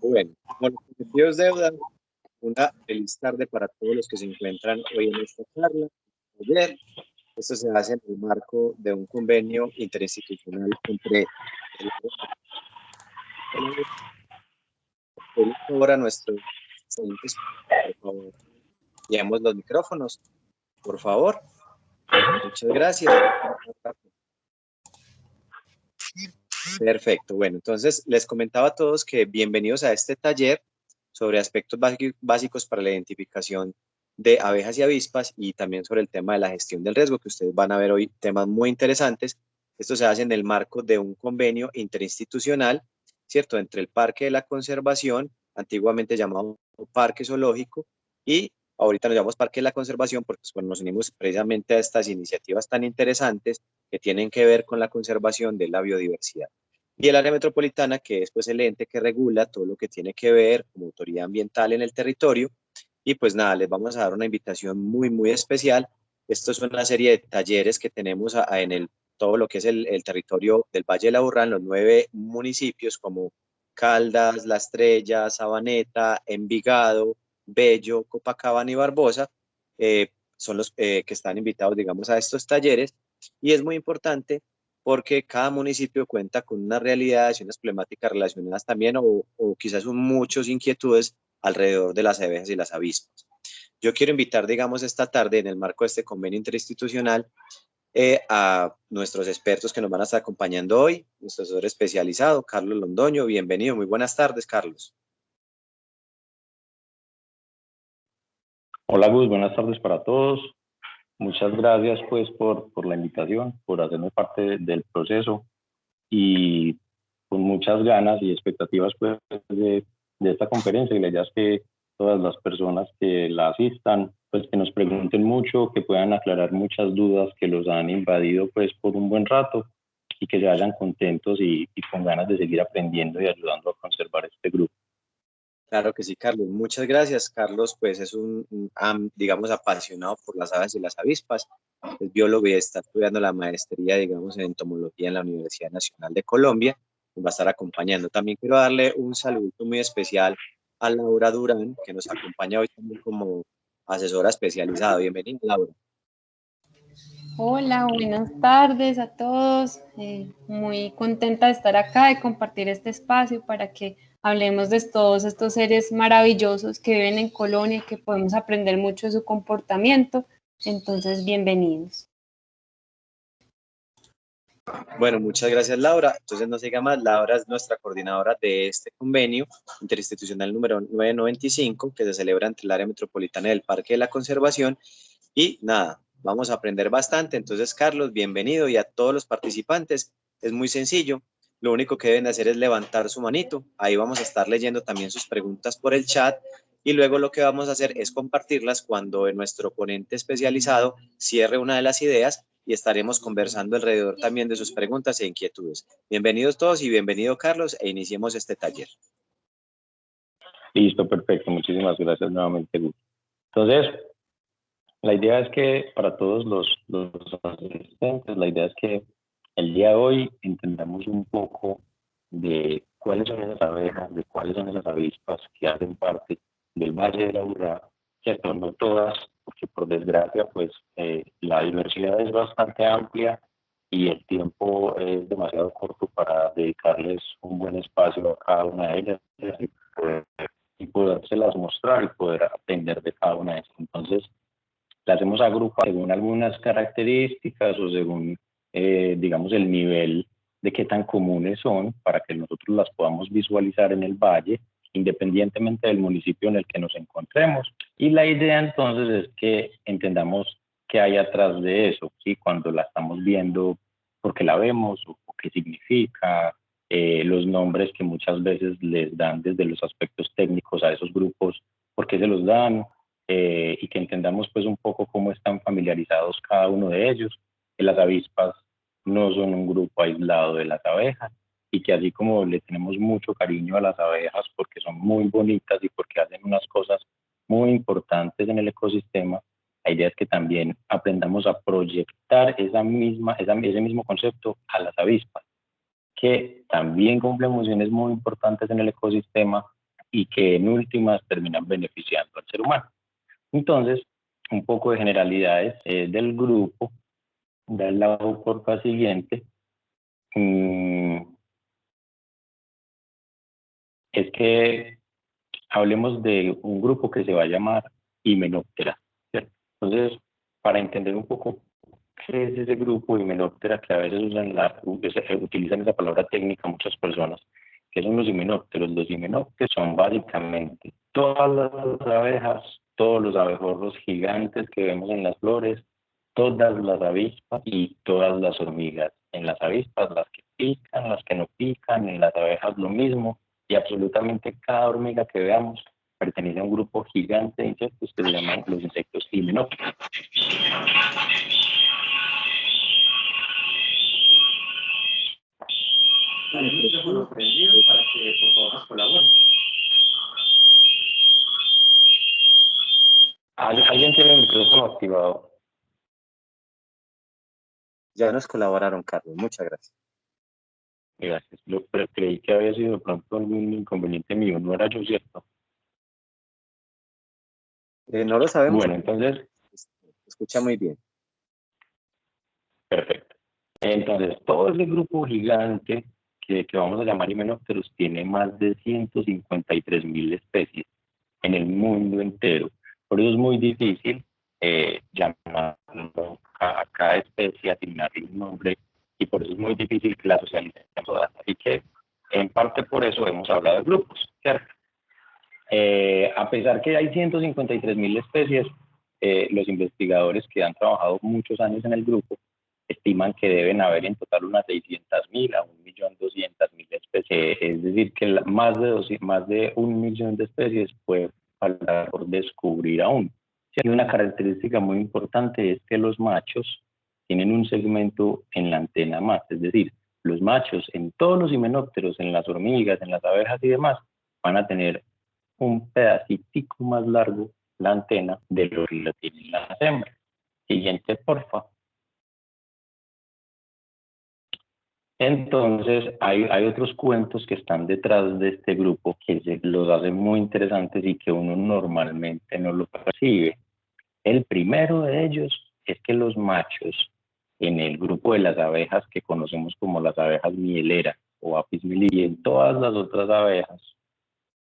Bueno, con los objetivos deuda, una feliz tarde para todos los que se encuentran hoy en esta charla. Ayer, esto se hace en el marco de un convenio interinstitucional entre el ahora nuestros docentes. Por favor, llevemos los micrófonos, por favor. Muchas gracias. Perfecto. Bueno, entonces les comentaba a todos que bienvenidos a este taller sobre aspectos básicos para la identificación de abejas y avispas y también sobre el tema de la gestión del riesgo, que ustedes van a ver hoy temas muy interesantes. Esto se hace en el marco de un convenio interinstitucional, ¿cierto?, entre el Parque de la Conservación, antiguamente llamado Parque Zoológico, y ahorita nos llamamos Parque de la Conservación porque bueno, nos unimos precisamente a estas iniciativas tan interesantes que tienen que ver con la conservación de la biodiversidad. Y el área metropolitana, que es pues el ente que regula todo lo que tiene que ver como autoridad ambiental en el territorio. Y pues nada, les vamos a dar una invitación muy, muy especial. Esto es una serie de talleres que tenemos en todo lo que es el territorio del Valle de Aburrá, en los 9 municipios como Caldas, La Estrella, Sabaneta, Envigado, Bello, Copacabana y Barbosa. Son los que están invitados, digamos, a estos talleres. Y es muy importante porque cada municipio cuenta con unas realidades y unas problemáticas relacionadas también o quizás muchas inquietudes alrededor de las abejas y las avispas. Yo quiero invitar, digamos, esta tarde en el marco de este convenio interinstitucional a nuestros expertos que nos van a estar acompañando hoy, nuestro asesor especializado, Carlos Londoño. Bienvenido, muy buenas tardes, Carlos. Hola Gus, buenas tardes para todos. Muchas gracias pues por la invitación, por hacerme parte del proceso y con muchas ganas y expectativas pues de esta conferencia, y la idea es que todas las personas que la asistan pues que nos pregunten mucho, que puedan aclarar muchas dudas que los han invadido pues por un buen rato y que se vayan contentos y con ganas de seguir aprendiendo y ayudando a conservar este grupo. Claro que sí, Carlos. Muchas gracias. Carlos, pues es digamos, apasionado por las aves y las avispas. Es biólogo y está estudiando la maestría, digamos, en entomología en la Universidad Nacional de Colombia. Nos va a estar acompañando. También quiero darle un saludo muy especial a Laura Durán, que nos acompaña hoy también como asesora especializada. Bienvenida, Laura. Hola, buenas tardes a todos. Muy contenta de estar acá, de compartir este espacio para que hablemos de todos estos seres maravillosos que viven en Colonia y que podemos aprender mucho de su comportamiento. Entonces, bienvenidos. Bueno, muchas gracias, Laura. Entonces, no se diga más, Laura es nuestra coordinadora de este convenio interinstitucional número 995 que se celebra entre el área metropolitana del Parque de la Conservación. Y nada, vamos a aprender bastante. Entonces, Carlos, bienvenido, y a todos los participantes. Es muy sencillo. Lo único que deben hacer es levantar su manito. Ahí vamos a estar leyendo también sus preguntas por el chat. Y luego lo que vamos a hacer es compartirlas cuando nuestro ponente especializado cierre una de las ideas y estaremos conversando alrededor también de sus preguntas e inquietudes. Bienvenidos todos y bienvenido, Carlos, e iniciemos este taller. Listo, perfecto. Muchísimas gracias nuevamente, Gus. Entonces, la idea es que para todos los asistentes, la idea es que el día de hoy entendamos un poco de cuáles son esas abejas, de cuáles son esas avispas que hacen parte del Valle de Aburrá, cierto, no todas, porque por desgracia, pues la diversidad es bastante amplia y el tiempo es demasiado corto para dedicarles un buen espacio a cada una de ellas y podérselas mostrar y poder aprender de cada una de ellas. Entonces, las hemos agrupado según algunas características o según, digamos, el nivel de qué tan comunes son para que nosotros las podamos visualizar en el valle, independientemente del municipio en el que nos encontremos. Y la idea entonces es que entendamos qué hay atrás de eso, ¿sí? Cuando la estamos viendo, por qué la vemos o qué significa, los nombres que muchas veces les dan desde los aspectos técnicos a esos grupos, por qué se los dan, y que entendamos pues un poco cómo están familiarizados cada uno de ellos, que las avispas no son un grupo aislado de las abejas y que así como le tenemos mucho cariño a las abejas porque son muy bonitas y porque hacen unas cosas muy importantes en el ecosistema, la idea es que también aprendamos a proyectar ese mismo concepto a las avispas, que también cumplen funciones muy importantes en el ecosistema y que en últimas terminan beneficiando al ser humano. Entonces, un poco de generalidades del grupo. Da el lado porfa siguiente. Es que hablemos de un grupo que se va a llamar Hymenoptera, ¿cierto? Entonces, para entender un poco qué es ese grupo Hymenoptera, que a veces utilizan esa palabra técnica muchas personas, ¿qué son los himenópteros? Los himenópteros son básicamente todas las abejas, todos los abejorros gigantes que vemos en las flores, todas las avispas y todas las hormigas. En las avispas, las que pican, las que no pican, en las abejas lo mismo, y absolutamente cada hormiga que veamos pertenece a un grupo gigante de insectos que se llaman los insectos himenópteros. El micrófono prendido para que por favor nos colaboren. ¿Alguien tiene el micrófono activado? Ya nos colaboraron, Carlos. Muchas gracias. Gracias. Pero creí que había sido de pronto algún inconveniente mío. No era yo, ¿cierto? No lo sabemos. Bueno, entonces... Escucha muy bien. Perfecto. Entonces, todo ese grupo gigante que vamos a llamar Hymenopterus tiene más de 153.000 especies en el mundo entero. Por eso es muy difícil llamarlo a cada especie, asignarle un nombre, y por eso es muy difícil que la socialicen todas. Así que, en parte por eso hemos hablado de grupos, ¿cierto? A pesar que hay 153.000 especies, los investigadores que han trabajado muchos años en el grupo estiman que deben haber en total unas 600.000 a 1.200.000 especies. Es decir, que más de 1.000.000 de especies puede faltar por descubrir aún. Y una característica muy importante es que los machos tienen un segmento en la antena más, es decir, los machos en todos los himenópteros, en las hormigas, en las abejas y demás, van a tener un pedacitico más largo la antena de lo que lo tienen las hembras. Siguiente, porfa. Entonces, hay otros cuentos que están detrás de este grupo que los hacen muy interesantes y que uno normalmente no lo percibe. El primero de ellos es que los machos en el grupo de las abejas que conocemos como las abejas mieleras o Apis mellifera y en todas las otras abejas,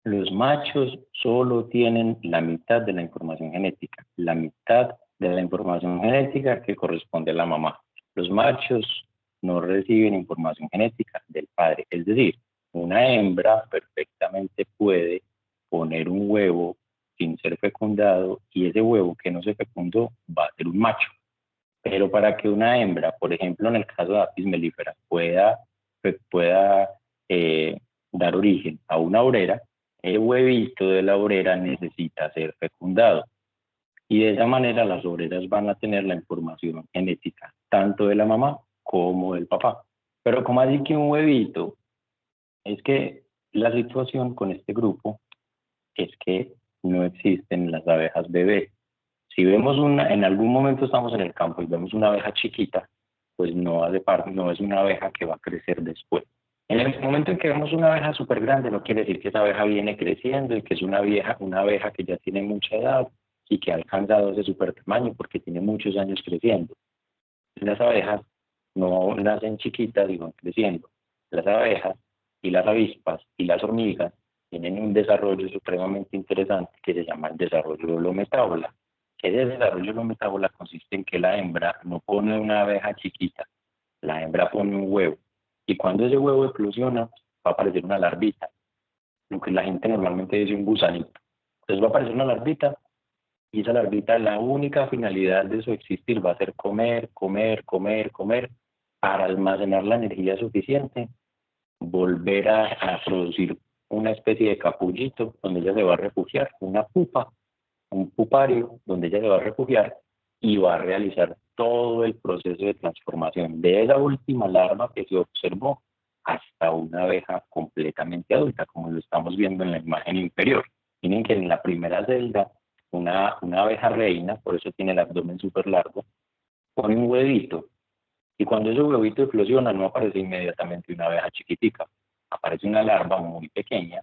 los machos solo tienen la mitad de la información genética, la mitad de la información genética que corresponde a la mamá. Los machos no reciben información genética del padre, es decir, una hembra perfectamente puede poner un huevo sin ser fecundado y ese huevo que no se fecundó va a ser un macho. Pero para que una hembra, por ejemplo en el caso de Apis mellifera, pueda dar origen a una obrera, el huevito de la obrera necesita ser fecundado. Y de esa manera las obreras van a tener la información genética, tanto de la mamá como del papá. Pero como así que un huevito, es que la situación con este grupo es que no existen las abejas bebé. Si vemos en algún momento estamos en el campo y vemos una abeja chiquita, pues no es una abeja que va a crecer después. En el momento en que vemos una abeja súper grande, no quiere decir que esa abeja viene creciendo y que es una abeja que ya tiene mucha edad y que ha alcanzado ese súper tamaño porque tiene muchos años creciendo. Las abejas no nacen chiquitas y van creciendo. Las abejas y las avispas y las hormigas tienen un desarrollo supremamente interesante que se llama el desarrollo de holometábola. Ese desarrollo de holometábola consiste en que la hembra no pone una abeja chiquita, la hembra pone un huevo. Y cuando ese huevo eclosiona, va a aparecer una larvita, lo que la gente normalmente dice un gusanito. Entonces va a aparecer una larvita, y esa larvita, la única finalidad de su existir va a ser comer, comer, comer, comer, para almacenar la energía suficiente, volver a producir una especie de capullito donde ella se va a refugiar, una pupa, un pupario donde ella se va a refugiar y va a realizar todo el proceso de transformación de esa última larva que se observó hasta una abeja completamente adulta, como lo estamos viendo en la imagen inferior. Miren que en la primera celda una abeja reina, por eso tiene el abdomen súper largo, pone un huevito, y cuando ese huevito eclosiona no aparece inmediatamente una abeja chiquitica, aparece una larva muy pequeña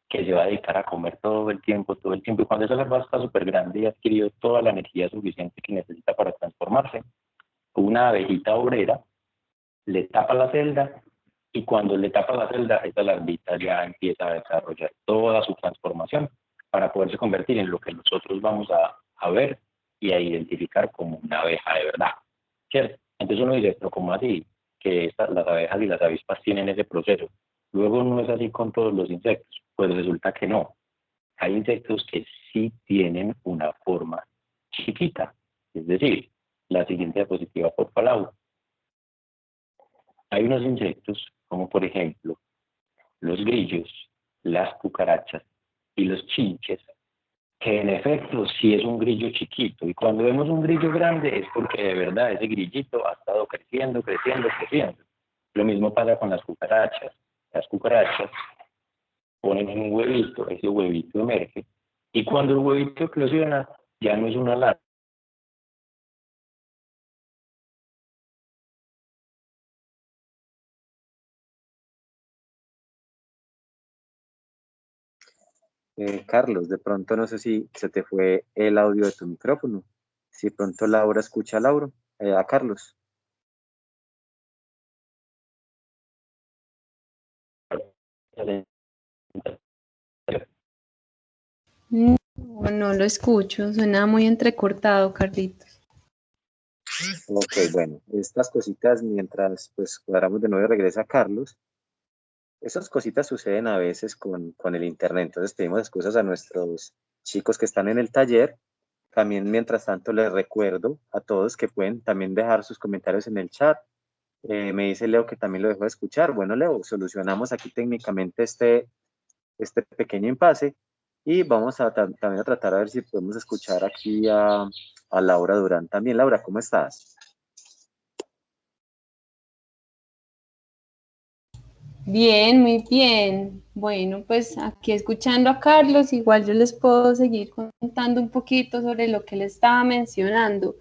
que se va a dedicar a comer todo el tiempo, y cuando esa larva está súper grande y ha adquirido toda la energía suficiente que necesita para transformarse, una abejita obrera le tapa la celda, y cuando le tapa la celda, esa larvita ya empieza a desarrollar toda su transformación para poderse convertir en lo que nosotros vamos a ver y a identificar como una abeja de verdad, ¿cierto? Entonces uno dice, pero ¿cómo así? Que las abejas y las avispas tienen ese proceso. Luego no es así con todos los insectos. Pues resulta que no. Hay insectos que sí tienen una forma chiquita. Es decir, la siguiente diapositiva, por favor. Hay unos insectos, como por ejemplo los grillos, las cucarachas y los chinches, que en efecto sí es un grillo chiquito. Y cuando vemos un grillo grande es porque de verdad ese grillito ha estado creciendo, creciendo, creciendo. Lo mismo pasa con las cucarachas. Las cucarachas ponen un huevito, ese huevito emerge, y cuando el huevito eclosiona, ya no es una larva. Carlos, de pronto no sé si se te fue el audio de tu micrófono. Si de pronto Laura escucha a Laura, a Carlos. No, no lo escucho, suena muy entrecortado, Carlitos. Ok, bueno, estas cositas mientras pues cuadramos de nuevo y regresa Carlos, esas cositas suceden a veces con el internet, entonces pedimos excusas a nuestros chicos que están en el taller. También mientras tanto les recuerdo a todos que pueden también dejar sus comentarios en el chat. Me dice Leo que también lo dejó de escuchar. Bueno, Leo, solucionamos aquí técnicamente este pequeño impasse y vamos a también a tratar a ver si podemos escuchar aquí a Laura Durán también. Laura, ¿cómo estás? Bien, muy bien. Bueno, pues aquí escuchando a Carlos, igual yo les puedo seguir contando un poquito sobre lo que le estaba mencionando.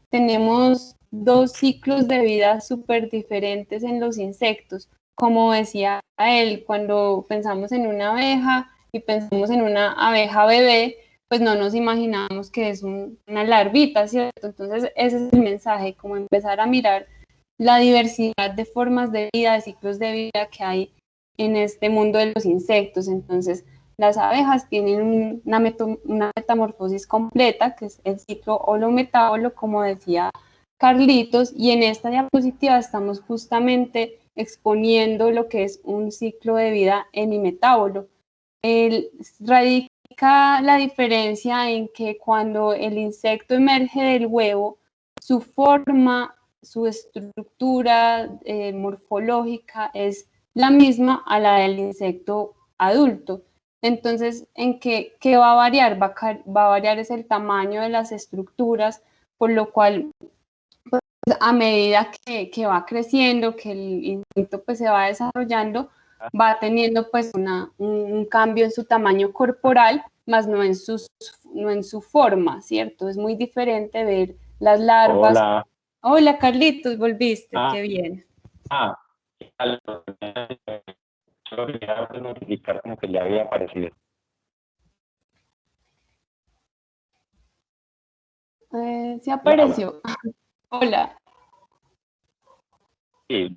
Tenemos dos ciclos de vida súper diferentes en los insectos. Como decía él, cuando pensamos en una abeja y pensamos en una abeja bebé, pues no nos imaginamos que es una larvita, ¿cierto? Entonces ese es el mensaje, como empezar a mirar la diversidad de formas de vida, de ciclos de vida que hay en este mundo de los insectos. Entonces, las abejas tienen una metamorfosis completa, que es el ciclo holometábolo, como decía Carlitos, y en esta diapositiva estamos justamente exponiendo lo que es un ciclo de vida hemimetábolo. Radica la diferencia en que cuando el insecto emerge del huevo, su forma, su estructura morfológica es la misma a la del insecto adulto. Entonces, ¿en qué va a variar? Va a variar es el tamaño de las estructuras, por lo cual pues, a medida que va creciendo, que el insecto pues, se va desarrollando, va teniendo pues un cambio en su tamaño corporal, más no en su forma, ¿cierto? Es muy diferente ver las larvas. Hola. Hola, Carlitos, volviste, qué bien. Solo quería notificar como que ya había aparecido. Sí apareció. Hola. Sí,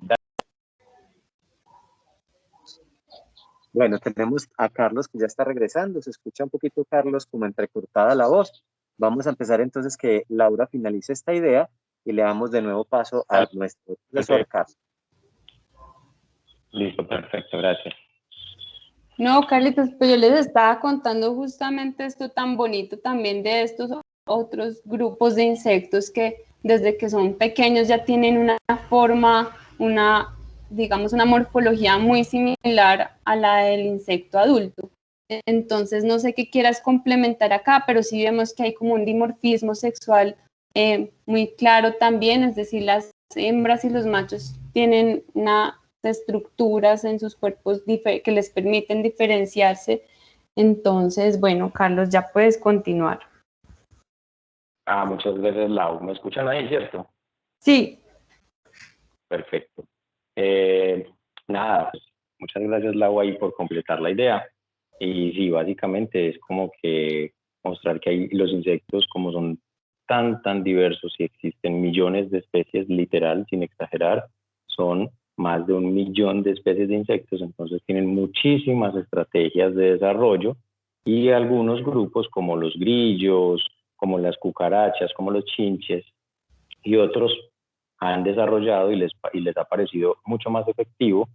Bueno, tenemos a Carlos que ya está regresando. Se escucha un poquito, Carlos, como entrecortada la voz. Vamos a empezar entonces que Laura finalice esta idea y le damos de nuevo paso a nuestro profesor Carlos. Listo, perfecto, gracias. No, Carlitos, pues yo les estaba contando justamente esto tan bonito también de estos otros grupos de insectos que desde que son pequeños ya tienen una forma, digamos, una morfología muy similar a la del insecto adulto. Entonces, no sé qué quieras complementar acá, pero sí vemos que hay como un dimorfismo sexual muy claro también, es decir, las hembras y los machos tienen una estructuras en sus cuerpos que les permiten diferenciarse. Entonces, bueno, Carlos, ya puedes continuar. Muchas gracias, Lau. ¿Me escuchan ahí, cierto? Sí. Perfecto. Nada, pues, muchas gracias, Lau, ahí por completar la idea. Y sí, básicamente es como que mostrar que hay los insectos, como son tan diversos y existen millones de especies, literal, sin exagerar, son más de 1 millón de especies de insectos, entonces tienen muchísimas estrategias de desarrollo y algunos grupos como los grillos, como las cucarachas, como los chinches y otros han desarrollado y les ha parecido mucho más efectivo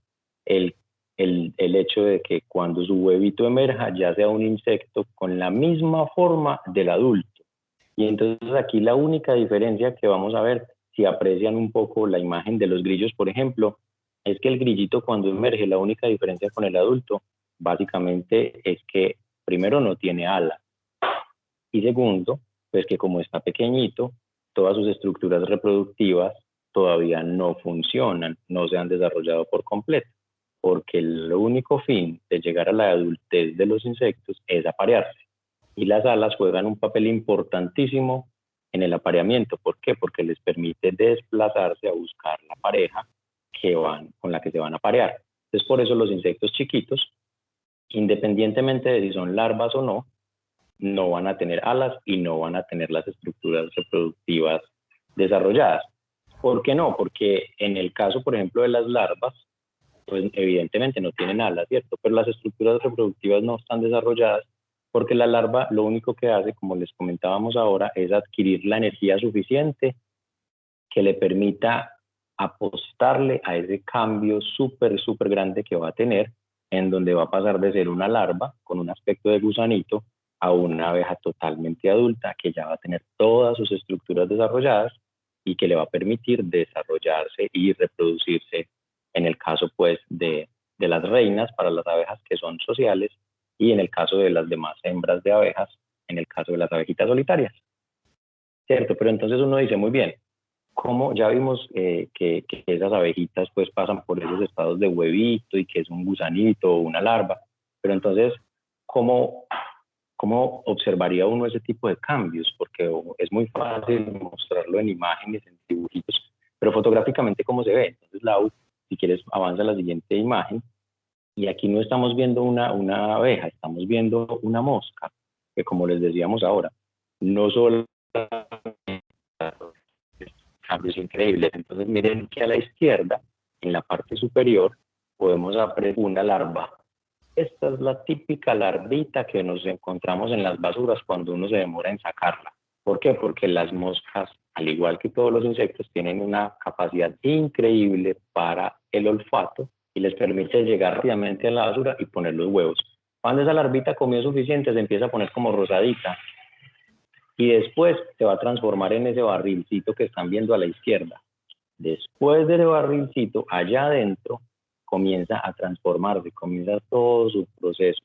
el, el hecho de que cuando su huevito emerja ya sea un insecto con la misma forma del adulto. Y entonces aquí la única diferencia que vamos a ver, si aprecian un poco la imagen de los grillos, por ejemplo, es que el grillito cuando emerge, la única diferencia con el adulto, básicamente es que primero no tiene alas y segundo, pues que como está pequeñito, todas sus estructuras reproductivas todavía no funcionan, no se han desarrollado por completo, porque el único fin de llegar a la adultez de los insectos es aparearse. Y las alas juegan un papel importantísimo en el apareamiento. ¿Por qué? Porque les permite desplazarse a buscar la pareja con la que se van a aparear. Entonces, por eso los insectos chiquitos, independientemente de si son larvas o no van a tener alas y no van a tener las estructuras reproductivas desarrolladas. ¿Por qué no? Porque en el caso, por ejemplo, de las larvas, pues evidentemente no tienen alas, ¿cierto? Pero las estructuras reproductivas no están desarrolladas porque la larva lo único que hace, como les comentábamos ahora, es adquirir la energía suficiente que le permita apostarle a ese cambio súper grande que va a tener, en donde va a pasar de ser una larva con un aspecto de gusanito a una abeja totalmente adulta que ya va a tener todas sus estructuras desarrolladas y que le va a permitir desarrollarse y reproducirse en el caso pues de las reinas para las abejas que son sociales y en el caso de las demás hembras de abejas, en el caso de las abejitas solitarias. ¿Cierto? Pero entonces uno dice, muy bien, como ya vimos que esas abejitas pues pasan por esos estados de huevito y que es un gusanito o una larva, pero entonces, ¿cómo observaría uno ese tipo de cambios? Porque es muy fácil mostrarlo en imágenes, en dibujitos, pero fotográficamente, ¿cómo se ve? Entonces, Lau, si quieres, avanza a la siguiente imagen. Y aquí no estamos viendo una abeja, estamos viendo una mosca, que como les decíamos ahora, no solo cambios increíbles. Entonces, miren que a la izquierda, en la parte superior, podemos apreciar una larva. Esta es la típica larvita que nos encontramos en las basuras cuando uno se demora en sacarla. ¿Por qué? Porque las moscas, al igual que todos los insectos, tienen una capacidad increíble para el olfato y les permite llegar rápidamente a la basura y poner los huevos. Cuando esa larvita comió suficiente, se empieza a poner como rosadita y después se va a transformar en ese barrilcito que están viendo a la izquierda. Después del barrilcito, allá adentro, comienza a transformarse, comienza todo su proceso.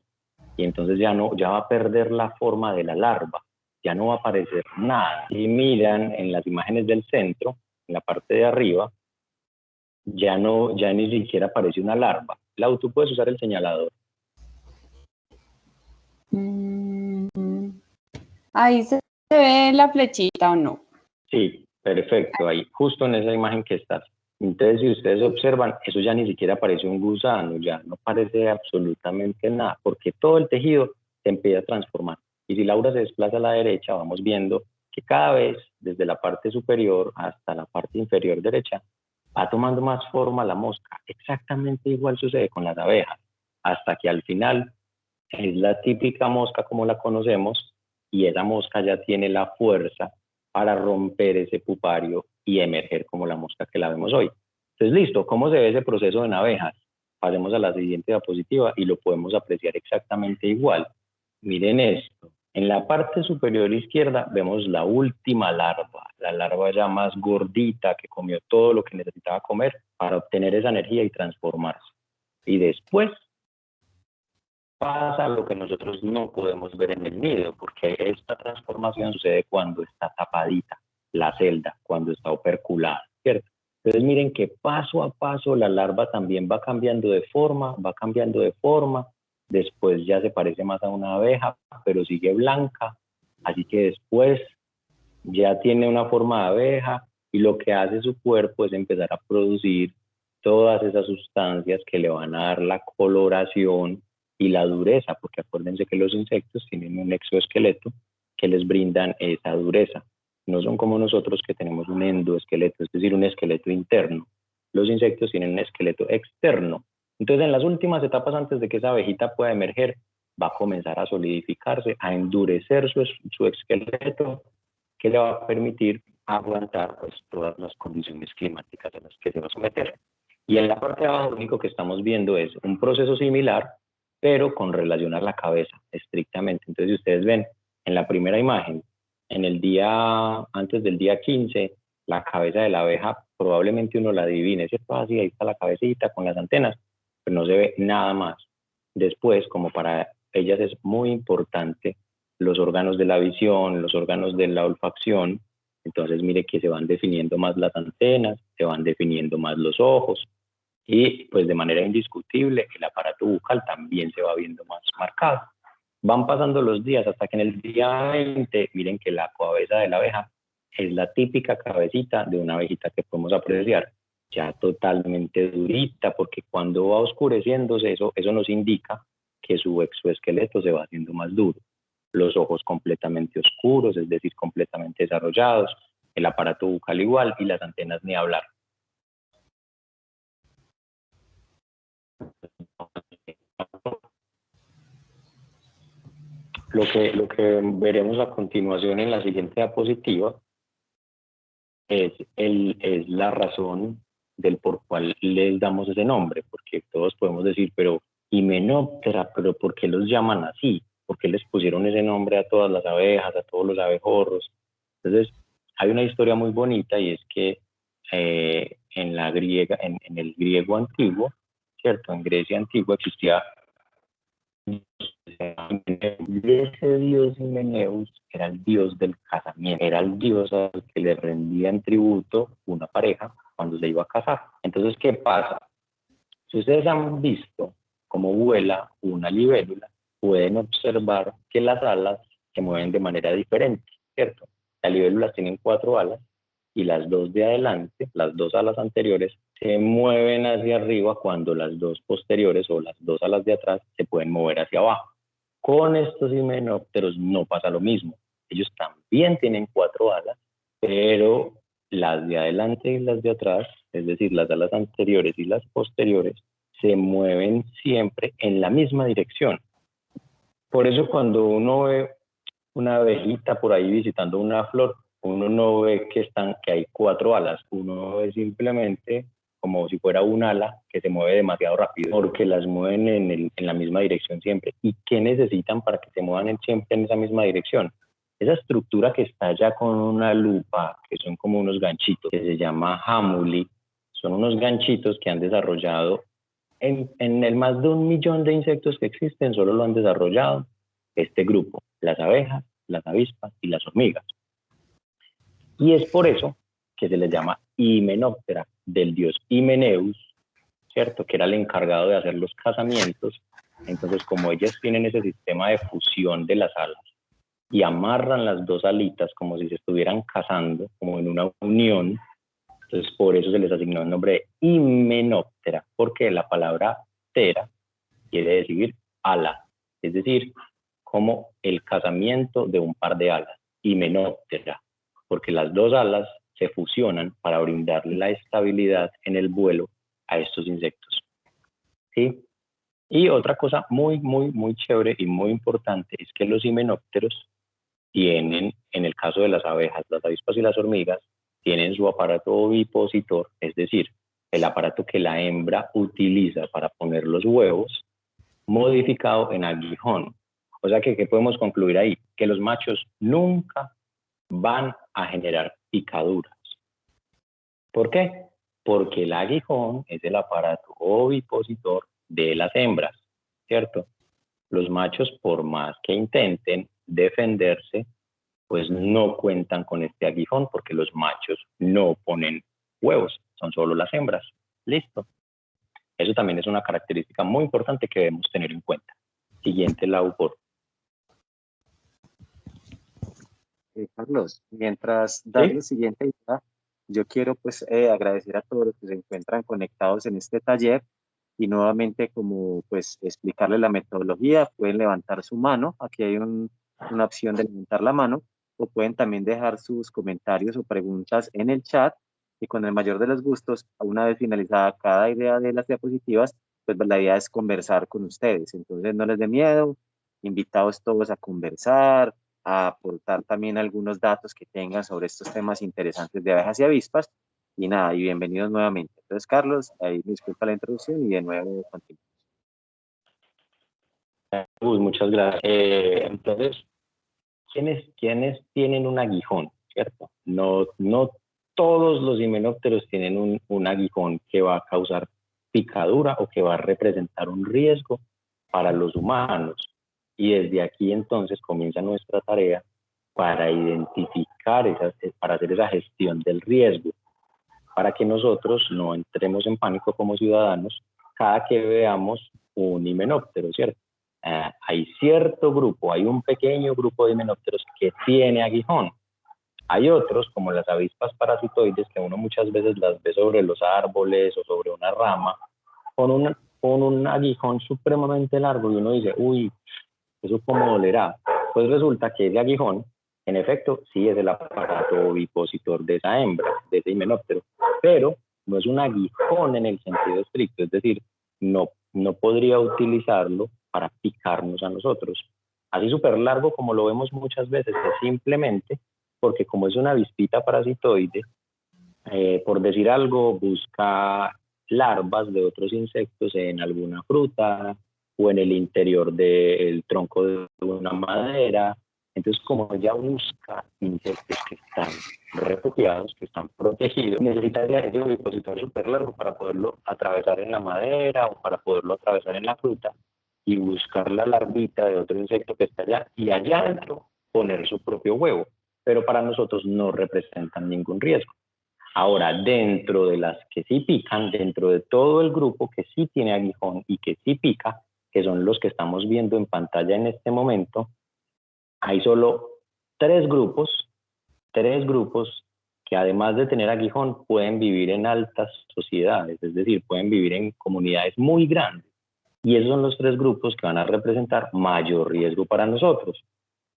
Y entonces ya va a perder la forma de la larva, ya no va a aparecer nada. Y miran en las imágenes del centro, en la parte de arriba, ya ni siquiera aparece una larva. Lau, tú puedes usar el señalador. Ahí se ve la flechita o no. Sí, perfecto, ahí, justo en esa imagen que estás. Entonces, si ustedes observan, eso ya ni siquiera parece un gusano, ya no parece absolutamente nada, porque todo el tejido se empieza a transformar. Y si Laura se desplaza a la derecha, vamos viendo que cada vez, desde la parte superior hasta la parte inferior derecha, va tomando más forma la mosca. Exactamente igual sucede con las abejas, hasta que al final es la típica mosca como la conocemos, y esa mosca ya tiene la fuerza para romper ese pupario y emerger como la mosca que la vemos hoy. Entonces, listo, ¿cómo se ve ese proceso en abejas? Pasemos a la siguiente diapositiva y lo podemos apreciar exactamente igual. Miren esto. En la parte superior izquierda vemos la última larva, la larva ya más gordita que comió todo lo que necesitaba comer para obtener esa energía y transformarse. Y después pasa lo que nosotros no podemos ver en el nido, porque esta transformación sucede cuando está tapadita la celda, cuando está operculada, ¿cierto? Entonces miren que paso a paso la larva también va cambiando de forma, después ya se parece más a una abeja, pero sigue blanca, así que después ya tiene una forma de abeja y lo que hace su cuerpo es empezar a producir todas esas sustancias que le van a dar la coloración y la dureza, porque acuérdense que los insectos tienen un exoesqueleto que les brindan esa dureza. No son como nosotros que tenemos un endoesqueleto, es decir, un esqueleto interno. Los insectos tienen un esqueleto externo. Entonces, en las últimas etapas antes de que esa abejita pueda emerger, va a comenzar a solidificarse, a endurecer su esqueleto, que le va a permitir aguantar pues, todas las condiciones climáticas a las que se va a someter. Y en la parte de abajo lo único que estamos viendo es un proceso similar, pero con relación a la cabeza, estrictamente. Entonces, si ustedes ven en la primera imagen, en el día, antes del día 15, la cabeza de la abeja probablemente uno la adivine, ¿cierto? Así, ahí está la cabecita con las antenas, pero no se ve nada más. Después, como para ellas es muy importante los órganos de la visión, los órganos de la olfacción, entonces mire que se van definiendo más las antenas, se van definiendo más los ojos y pues de manera indiscutible el aparato bucal también se va viendo más marcado. Van pasando los días hasta que en el día 20, miren que la cabeza de la abeja es la típica cabecita de una abejita que podemos apreciar, ya totalmente durita, porque cuando va oscureciéndose, eso nos indica que su exoesqueleto se va haciendo más duro. Los ojos completamente oscuros, es decir, completamente desarrollados, el aparato bucal igual y las antenas ni hablar. Lo que veremos a continuación en la siguiente diapositiva es la razón del por cual les damos ese nombre, porque todos podemos decir, pero Hymenoptera, pero ¿por qué los llaman así? ¿Por qué les pusieron ese nombre a todas las abejas, a todos los abejorros? Entonces, hay una historia muy bonita y es que en el griego antiguo, ¿cierto? En Grecia antigua existía ese dios Himeneus, era el dios del casamiento, era el dios al que le rendía en tributo una pareja cuando se iba a casar. Entonces, ¿qué pasa? Si ustedes han visto cómo vuela una libélula, pueden observar que las alas se mueven de manera diferente, ¿cierto? Las libélulas tienen 4 alas y las 2 de adelante, las 2 alas anteriores, se mueven hacia arriba cuando las 2 posteriores o las 2 alas de atrás se pueden mover hacia abajo. Con estos himenópteros no pasa lo mismo. Ellos también tienen 4 alas, pero las de adelante y las de atrás, es decir, las alas anteriores y las posteriores, se mueven siempre en la misma dirección. Por eso cuando uno ve una abejita por ahí visitando una flor, uno no ve que hay 4 alas, uno ve simplemente como si fuera un ala que se mueve demasiado rápido, porque las mueven en la misma dirección siempre. ¿Y qué necesitan para que se muevan siempre en esa misma dirección? Esa estructura que está ya con una lupa, que son como unos ganchitos, que se llama hamuli, son unos ganchitos que han desarrollado en el más de 1.000.000 de insectos que existen, solo lo han desarrollado este grupo, las abejas, las avispas y las hormigas. Y es por eso que se les llama Hymenoptera, del dios Himeneus, ¿cierto? Que era el encargado de hacer los casamientos. Entonces, como ellas tienen ese sistema de fusión de las alas y amarran las 2 alitas como si se estuvieran casando, como en una unión, entonces por eso se les asignó el nombre de Hymenoptera, porque la palabra tera quiere decir ala, es decir, como el casamiento de un par de alas, Hymenoptera, porque las 2 alas se fusionan para brindarle la estabilidad en el vuelo a estos insectos. ¿Sí? Y otra cosa muy, muy, muy chévere y muy importante es que los himenópteros tienen, en el caso de las abejas, las avispas y las hormigas, tienen su aparato ovipositor, es decir, el aparato que la hembra utiliza para poner los huevos, modificado en aguijón. O sea que, ¿qué podemos concluir ahí? Que los machos nunca van a generar picaduras. ¿Por qué? Porque el aguijón es el aparato ovipositor de las hembras, ¿cierto? Los machos, por más que intenten defenderse, pues no cuentan con este aguijón porque los machos no ponen huevos, son solo las hembras. Listo. Eso también es una característica muy importante que debemos tener en cuenta. Siguiente, Lau, por. Carlos, mientras das la ¿Sí? siguiente idea, yo quiero pues agradecer a todos los que se encuentran conectados en este taller y nuevamente como pues explicarles la metodología, pueden levantar su mano, aquí hay una opción de levantar la mano, o pueden también dejar sus comentarios o preguntas en el chat y con el mayor de los gustos, una vez finalizada cada idea de las diapositivas, pues la idea es conversar con ustedes, entonces no les dé miedo, invitados todos a conversar, a aportar también algunos datos que tengan sobre estos temas interesantes de abejas y avispas. Y nada, y bienvenidos nuevamente. Entonces, Carlos, ahí me disculpa la introducción y de nuevo continuamos. Muchas gracias. Entonces, ¿quiénes tienen un aguijón, cierto? No todos los himenópteros tienen un aguijón que va a causar picadura o que va a representar un riesgo para los humanos. Y desde aquí entonces comienza nuestra tarea para identificar para hacer esa gestión del riesgo, para que nosotros no entremos en pánico como ciudadanos cada que veamos un himenóptero, ¿cierto? Hay cierto grupo, hay un pequeño grupo de himenópteros que tiene aguijón. Hay otros, como las avispas parasitoides, que uno muchas veces las ve sobre los árboles o sobre una rama, con un aguijón supremamente largo y uno dice, uy, ¿eso cómo dolerá? Pues resulta que ese aguijón, en efecto, sí es el aparato ovipositor de esa hembra, de ese himenóptero, pero no es un aguijón en el sentido estricto, es decir, no podría utilizarlo para picarnos a nosotros. Así súper largo como lo vemos muchas veces, es simplemente porque como es una avispita parasitoide, por decir algo, busca larvas de otros insectos en alguna fruta o en el interior del tronco de una madera. Entonces, como ella busca insectos que están refugiados, que están protegidos, necesita ese ovipositor súper largo para poderlo atravesar en la madera o para poderlo atravesar en la fruta y buscar la larvita de otro insecto que está allá y allá adentro poner su propio huevo. Pero para nosotros no representan ningún riesgo. Ahora, dentro de las que sí pican, dentro de todo el grupo que sí tiene aguijón y que sí pica, que son los que estamos viendo en pantalla en este momento, hay solo tres grupos que además de tener aguijón pueden vivir en altas sociedades, es decir, pueden vivir en comunidades muy grandes. Y esos son los tres grupos que van a representar mayor riesgo para nosotros.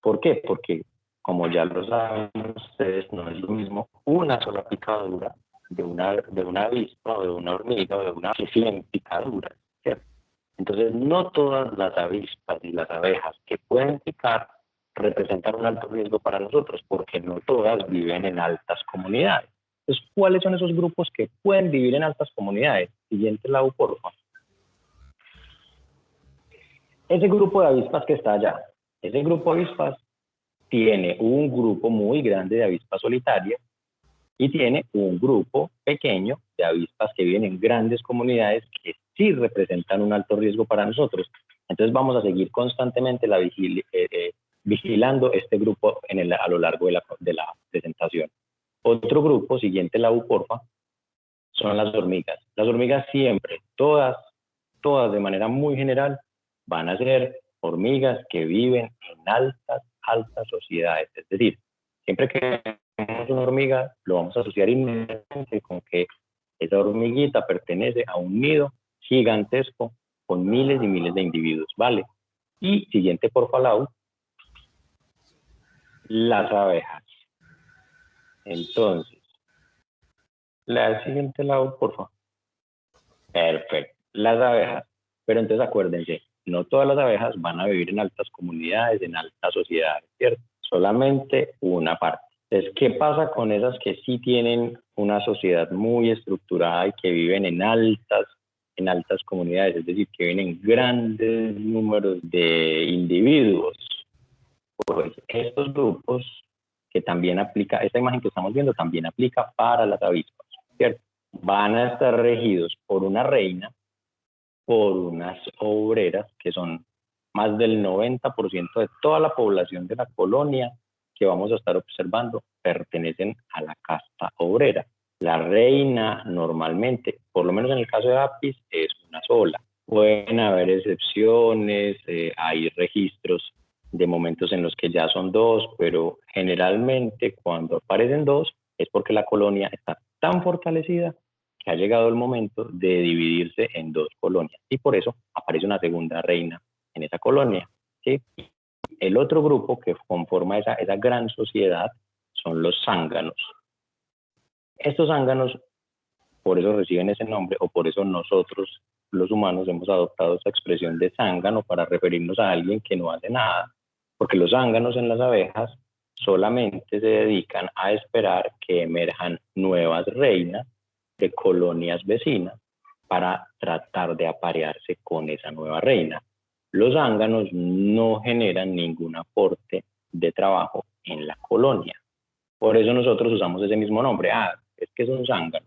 ¿Por qué? Porque, como ya lo saben ustedes, no es lo mismo una sola picadura de una avispa o de una hormiga o de una que 100 picaduras, ¿cierto? Entonces, no todas las avispas y las abejas que pueden picar representan un alto riesgo para nosotros, porque no todas viven en altas comunidades. Entonces, ¿cuáles son esos grupos que pueden vivir en altas comunidades? Siguiente lado, por favor. Ese grupo de avispas que está allá, ese grupo de avispas tiene un grupo muy grande de avispas solitarias y tiene un grupo pequeño de avispas que viven en grandes comunidades que sí representan un alto riesgo para nosotros. Entonces vamos a seguir constantemente vigilando este grupo a lo largo de la presentación. Otro grupo, siguiente la U, porfa, son las hormigas. Las hormigas siempre, todas de manera muy general, van a ser hormigas que viven en altas sociedades. Es decir, siempre que vemos una hormiga, lo vamos a asociar inmediatamente con que esa hormiguita pertenece a un nido gigantesco con miles y miles de individuos, ¿vale? Y siguiente, por favor, las abejas. Entonces, la siguiente lado, por favor. Perfecto. Las abejas. Pero entonces acuérdense, no todas las abejas van a vivir en altas comunidades, en altas sociedades, ¿cierto? Solamente una parte. Entonces, ¿qué pasa con esas que sí tienen una sociedad muy estructurada y que viven en altas comunidades? Es decir, que viven en grandes números de individuos. Pues estos grupos que también aplica, esta imagen que estamos viendo también aplica para las avispas, ¿cierto? Van a estar regidos por una reina, por unas obreras, que son más del 90% de toda la población de la colonia que vamos a estar observando, pertenecen a la casta obrera. La reina normalmente, por lo menos en el caso de Apis, es una sola. Pueden haber excepciones, hay registros de momentos en los que ya son dos, pero generalmente cuando aparecen dos es porque la colonia está tan fortalecida que ha llegado el momento de dividirse en dos colonias y por eso aparece una segunda reina en esa colonia, ¿sí? El otro grupo que conforma esa gran sociedad son los zánganos. Estos zánganos, por eso reciben ese nombre, o por eso nosotros, los humanos, hemos adoptado esa expresión de zángano para referirnos a alguien que no hace nada, porque los zánganos en las abejas solamente se dedican a esperar que emerjan nuevas reinas de colonias vecinas para tratar de aparearse con esa nueva reina. Los zánganos no generan ningún aporte de trabajo en la colonia. Por eso nosotros usamos ese mismo nombre. Es que es un zángano,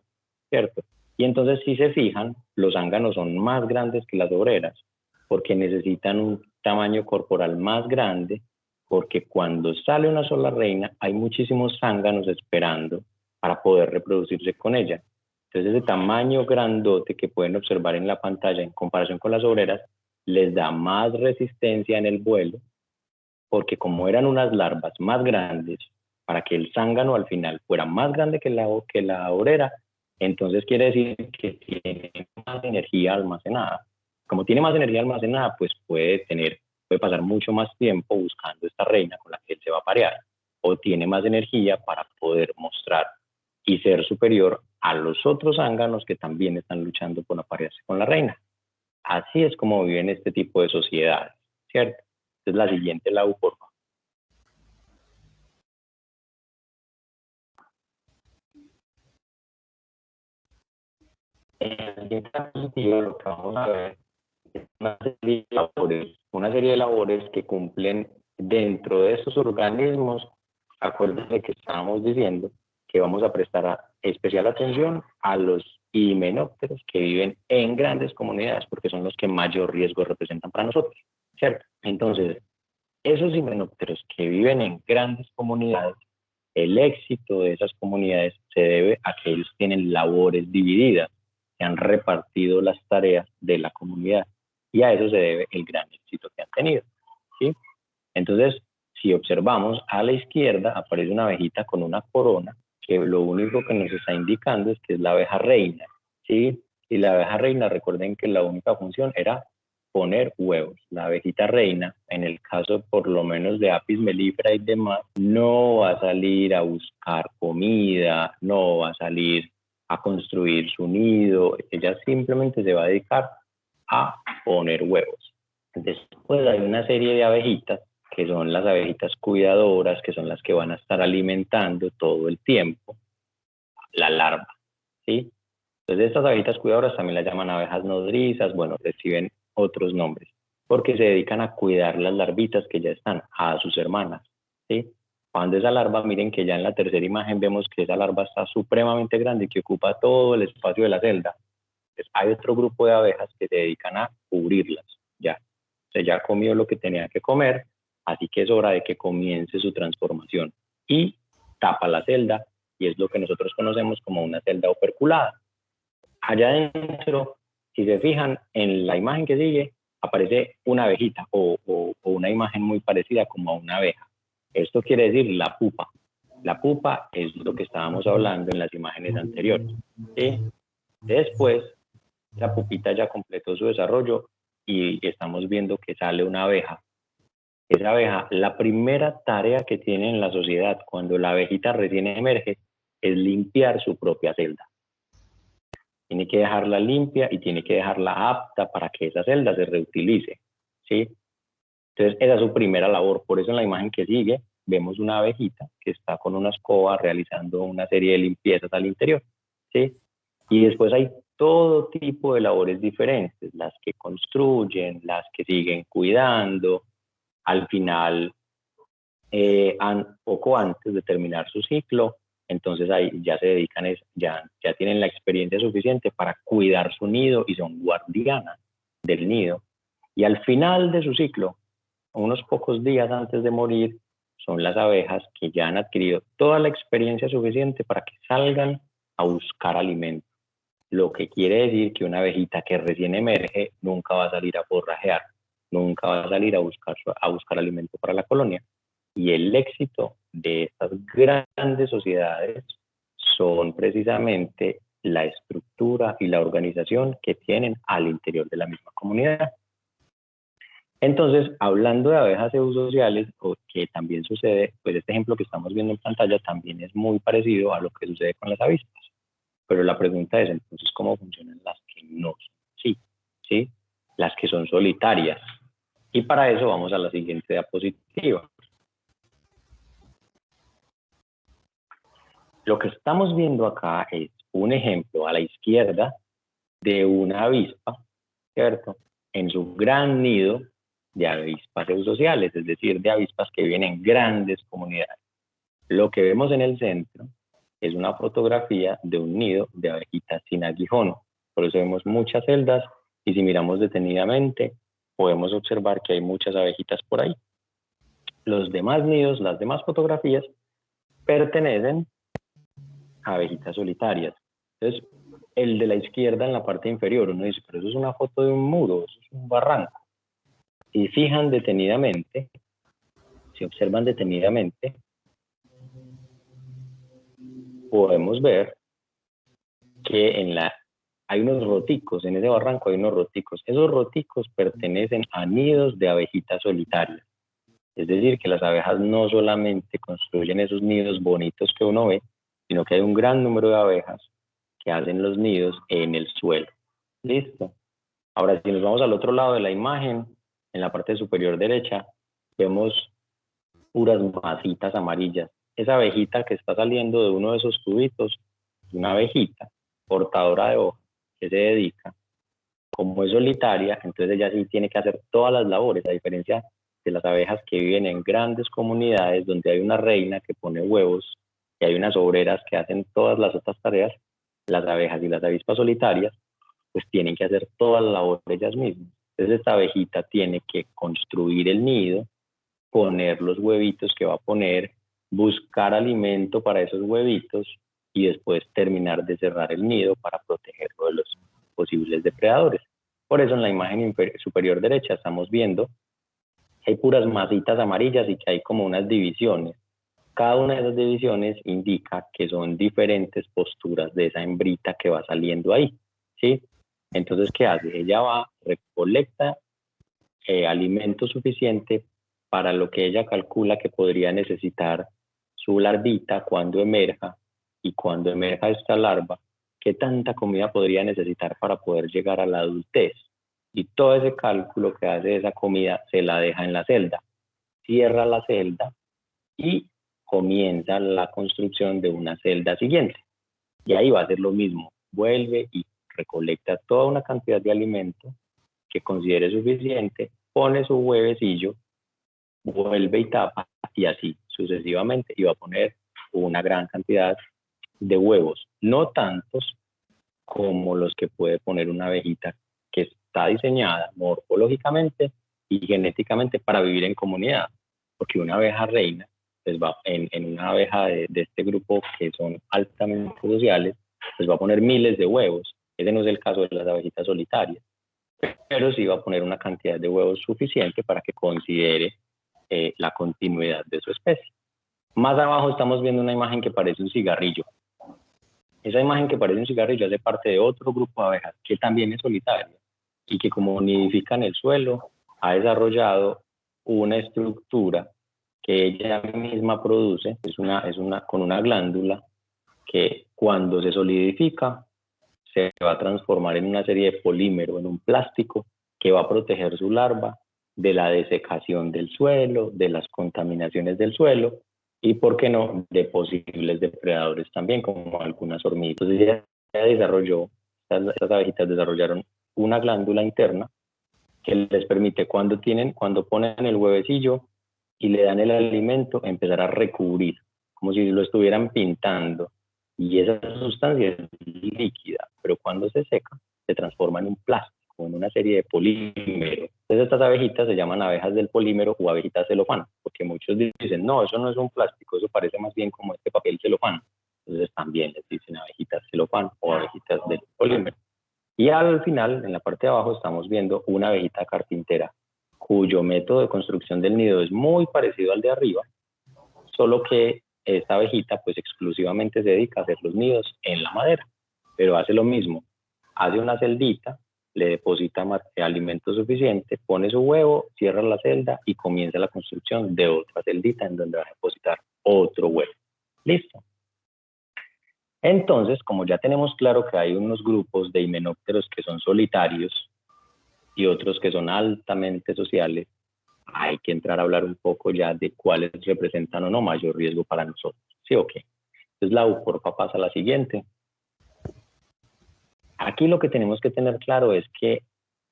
¿cierto? Y entonces, si se fijan, los zánganos son más grandes que las obreras, porque necesitan un tamaño corporal más grande, porque cuando sale una sola reina, hay muchísimos zánganos esperando para poder reproducirse con ella. Entonces, ese tamaño grandote que pueden observar en la pantalla en comparación con las obreras, les da más resistencia en el vuelo, porque como eran unas larvas más grandes, para que el zángano al final fuera más grande que la obrera, entonces quiere decir que tiene más energía almacenada. Como tiene más energía almacenada, pues puede pasar mucho más tiempo buscando esta reina con la que él se va a parear, o tiene más energía para poder mostrar y ser superior a los otros zánganos que también están luchando por aparearse con la reina. Así es como viven este tipo de sociedades, ¿cierto? Entonces la siguiente, Lau, por favor. En la siguiente diapositiva lo que vamos a ver es una serie de labores que cumplen dentro de estos organismos. Acuérdense que estábamos diciendo que vamos a prestar especial atención a los himenópteros que viven en grandes comunidades, porque son los que mayor riesgo representan para nosotros, ¿cierto? Entonces, esos himenópteros que viven en grandes comunidades, el éxito de esas comunidades se debe a que ellos tienen labores divididas, que han repartido las tareas de la comunidad, y a eso se debe el gran éxito que han tenido, ¿sí? Entonces, si observamos a la izquierda, aparece una abejita con una corona, que lo único que nos está indicando es que es la abeja reina, ¿sí? Y la abeja reina, recuerden que la única función era poner huevos. La abejita reina, en el caso por lo menos de Apis mellifera y demás, no va a salir a buscar comida, no va a salir a construir su nido, ella simplemente se va a dedicar a poner huevos. Después hay una serie de abejitas que son las abejitas cuidadoras, que son las que van a estar alimentando todo el tiempo la larva, ¿sí? Entonces estas abejitas cuidadoras también las llaman abejas nodrizas, bueno, reciben otros nombres, porque se dedican a cuidar las larvitas que ya están, a sus hermanas, ¿sí? Cuando esa larva, miren que ya en la tercera imagen vemos que esa larva está supremamente grande y que ocupa todo el espacio de la celda. Entonces, hay otro grupo de abejas que se dedican a cubrirlas, ya. O sea, ya comió lo que tenía que comer, así que es hora de que comience su transformación. Y tapa la celda, y es lo que nosotros conocemos como una celda operculada. Allá adentro, si se fijan en la imagen que sigue, aparece una abejita o una imagen muy parecida como a una abeja. Esto quiere decir la pupa. La pupa es lo que estábamos hablando en las imágenes anteriores, ¿sí? Después, la pupita ya completó su desarrollo y estamos viendo que sale una abeja. Esa abeja, la primera tarea que tiene en la sociedad cuando la abejita recién emerge es limpiar su propia celda. Tiene que dejarla limpia y tiene que dejarla apta para que esa celda se reutilice, ¿sí? Entonces, esa es su primera labor. Por eso en la imagen que sigue vemos una abejita que está con una escoba realizando una serie de limpiezas al interior, ¿sí? Y después hay todo tipo de labores diferentes, las que construyen, las que siguen cuidando. Al final, poco antes de terminar su ciclo, entonces ahí ya se dedican, ya tienen la experiencia suficiente para cuidar su nido y son guardianas del nido. Y al final de su ciclo, unos pocos días antes de morir, son las abejas que ya han adquirido toda la experiencia suficiente para que salgan a buscar alimento. Lo que quiere decir que una abejita que recién emerge nunca va a salir a forrajear. nunca va a salir a buscar alimento para la colonia. Y el éxito de estas grandes sociedades son precisamente la estructura y la organización que tienen al interior de la misma comunidad. Entonces, hablando de abejas eusociales, que también sucede, pues este ejemplo que estamos viendo en pantalla también es muy parecido a lo que sucede con las avispas. Pero la pregunta es, entonces, ¿cómo funcionan las que no son así? ¿Sí? Las que son solitarias. Y para eso vamos a la siguiente diapositiva. Lo que estamos viendo acá es un ejemplo a la izquierda de una avispa, ¿cierto? En su gran nido de avispas eusociales, es decir, de avispas que viven en grandes comunidades. Lo que vemos en el centro es una fotografía de un nido de abejitas sin aguijón. Por eso vemos muchas celdas y si miramos detenidamente podemos observar que hay muchas abejitas por ahí. Los demás nidos, las demás fotografías pertenecen a abejitas solitarias. Entonces, el de la izquierda en la parte inferior, uno dice, pero eso es una foto de un muro, eso es un barranco. Si fijan detenidamente, si observan detenidamente, podemos ver que hay unos roticos, en ese barranco hay unos roticos. Esos roticos pertenecen a nidos de abejitas solitarias. Es decir, que las abejas no solamente construyen esos nidos bonitos que uno ve, sino que hay un gran número de abejas que hacen los nidos en el suelo. ¿Listo? Ahora, si nos vamos al otro lado de la imagen, en la parte superior derecha, vemos puras masitas amarillas. Esa abejita que está saliendo de uno de esos tubitos es una abejita portadora de hoja que se dedica, como es solitaria, entonces ella sí tiene que hacer todas las labores, a diferencia de las abejas que viven en grandes comunidades donde hay una reina que pone huevos y hay unas obreras que hacen todas las otras tareas. Las abejas y las avispas solitarias pues tienen que hacer todas las labores ellas mismas. Entonces esta abejita tiene que construir el nido, poner los huevitos que va a poner, buscar alimento para esos huevitos y después terminar de cerrar el nido para protegerlo de los posibles depredadores. Por eso en la imagen superior derecha estamos viendo que hay puras masitas amarillas y que hay como unas divisiones. Cada una de esas divisiones indica que son diferentes posturas de esa hembrita que va saliendo ahí, ¿sí? Entonces, ¿qué hace? Ella va, recolecta alimento suficiente para lo que ella calcula que podría necesitar su larvita cuando emerja, y cuando emerja esta larva, qué tanta comida podría necesitar para poder llegar a la adultez. Y todo ese cálculo que hace esa comida se la deja en la celda, cierra la celda y comienza la construcción de una celda siguiente. Y ahí va a ser lo mismo, vuelve y recolecta toda una cantidad de alimento que considere suficiente, pone su huevecillo, vuelve y tapa, y así sucesivamente, y va a poner una gran cantidad de huevos, no tantos como los que puede poner una abejita que está diseñada morfológicamente y genéticamente para vivir en comunidad, porque una abeja reina pues va en una abeja de este grupo que son altamente sociales, pues va a poner miles de huevos. Ese no es el caso de las abejitas solitarias, pero sí va a poner una cantidad de huevos suficiente para que considere la continuidad de su especie. Más abajo estamos viendo una imagen que parece un cigarrillo. Esa imagen que parece un cigarrillo hace parte de otro grupo de abejas que también es solitario y que, como nidifica en el suelo, ha desarrollado una estructura que ella misma produce, con una glándula que, cuando se solidifica, se va a transformar en una serie de polímero, en un plástico que va a proteger su larva de la desecación del suelo, de las contaminaciones del suelo y, ¿por qué no?, de posibles depredadores también, como algunas hormigas. Entonces ella desarrolló, estas abejitas desarrollaron una glándula interna que les permite, cuando ponen el huevecillo y le dan el alimento, empezar a recubrir, como si lo estuvieran pintando. Y esa sustancia es líquida, pero cuando se seca, se transforma en un plástico, en una serie de polímeros. Entonces estas abejitas se llaman abejas del polímero o abejitas celofán, porque muchos dicen, no, eso no es un plástico, eso parece más bien como este papel celofán. Entonces también les dicen abejitas celofán o abejitas del polímero. Y al final, en la parte de abajo, estamos viendo una abejita carpintera. cuyo método de construcción del nido es muy parecido al de arriba, solo que esta abejita pues exclusivamente se dedica a hacer los nidos en la madera, pero hace lo mismo, hace una celdita, le deposita alimento suficiente, pone su huevo, cierra la celda y comienza la construcción de otra celdita en donde va a depositar otro huevo. ¿Listo? Entonces, como ya tenemos claro que hay unos grupos de himenópteros que son solitarios y otros que son altamente sociales, hay que entrar a hablar un poco ya de cuáles representan o no mayor riesgo para nosotros. ¿Sí o qué? Entonces, Lau, porfa, pasa a la siguiente. Aquí lo que tenemos que tener claro es que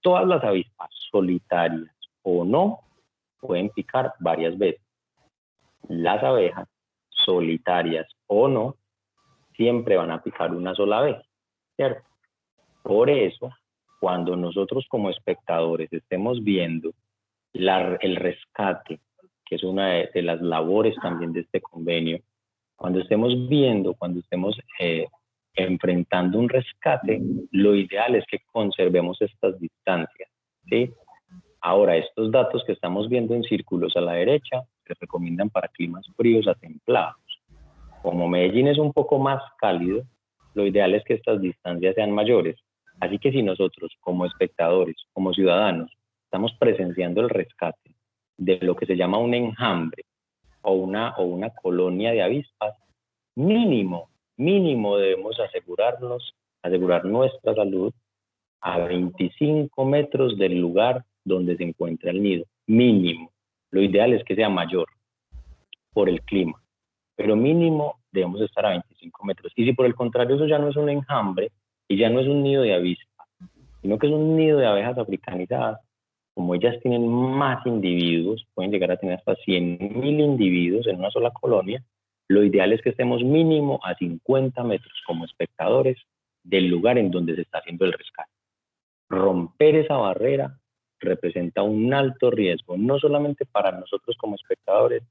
todas las avispas, solitarias o no, pueden picar varias veces. Las abejas, solitarias o no, siempre van a picar una sola vez, ¿cierto? Por eso, cuando nosotros como espectadores estemos viendo el rescate, que es una de las labores también de este convenio, cuando estemos enfrentando un rescate, lo ideal es que conservemos estas distancias, ¿sí? Ahora, estos datos que estamos viendo en círculos a la derecha se recomiendan para climas fríos a templados. Como Medellín es un poco más cálido, lo ideal es que estas distancias sean mayores. Así que si nosotros, como espectadores, como ciudadanos, estamos presenciando el rescate de lo que se llama un enjambre o una colonia de avispas, mínimo debemos asegurar nuestra salud a 25 metros del lugar donde se encuentra el nido. Mínimo. Lo ideal es que sea mayor por el clima, pero mínimo debemos estar a 25 metros. Y si por el contrario eso ya no es un enjambre y ya no es un nido de avispas, sino que es un nido de abejas africanizadas, como ellas tienen más individuos, pueden llegar a tener hasta 100.000 individuos en una sola colonia, lo ideal es que estemos mínimo a 50 metros como espectadores del lugar en donde se está haciendo el rescate. Romper esa barrera representa un alto riesgo, no solamente para nosotros como espectadores,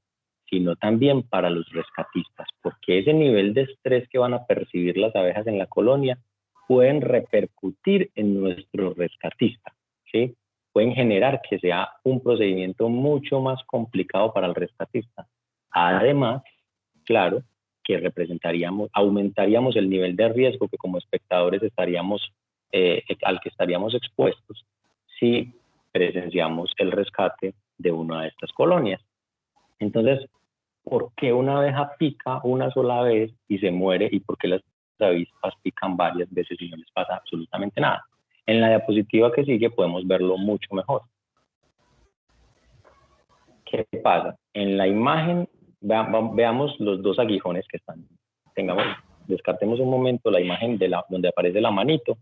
sino también para los rescatistas, porque ese nivel de estrés que van a percibir las abejas en la colonia pueden repercutir en nuestro rescatista, ¿sí? Pueden generar que sea un procedimiento mucho más complicado para el rescatista. Además, claro, que aumentaríamos el nivel de riesgo que como espectadores al que estaríamos expuestos si presenciamos el rescate de una de estas colonias. Entonces, ¿por qué una abeja pica una sola vez y se muere? ¿Y por qué las avispas pican varias veces y no les pasa absolutamente nada? En la diapositiva que sigue podemos verlo mucho mejor. ¿Qué pasa? En la imagen, veamos los dos aguijones que están. Descartemos un momento la imagen donde aparece la manito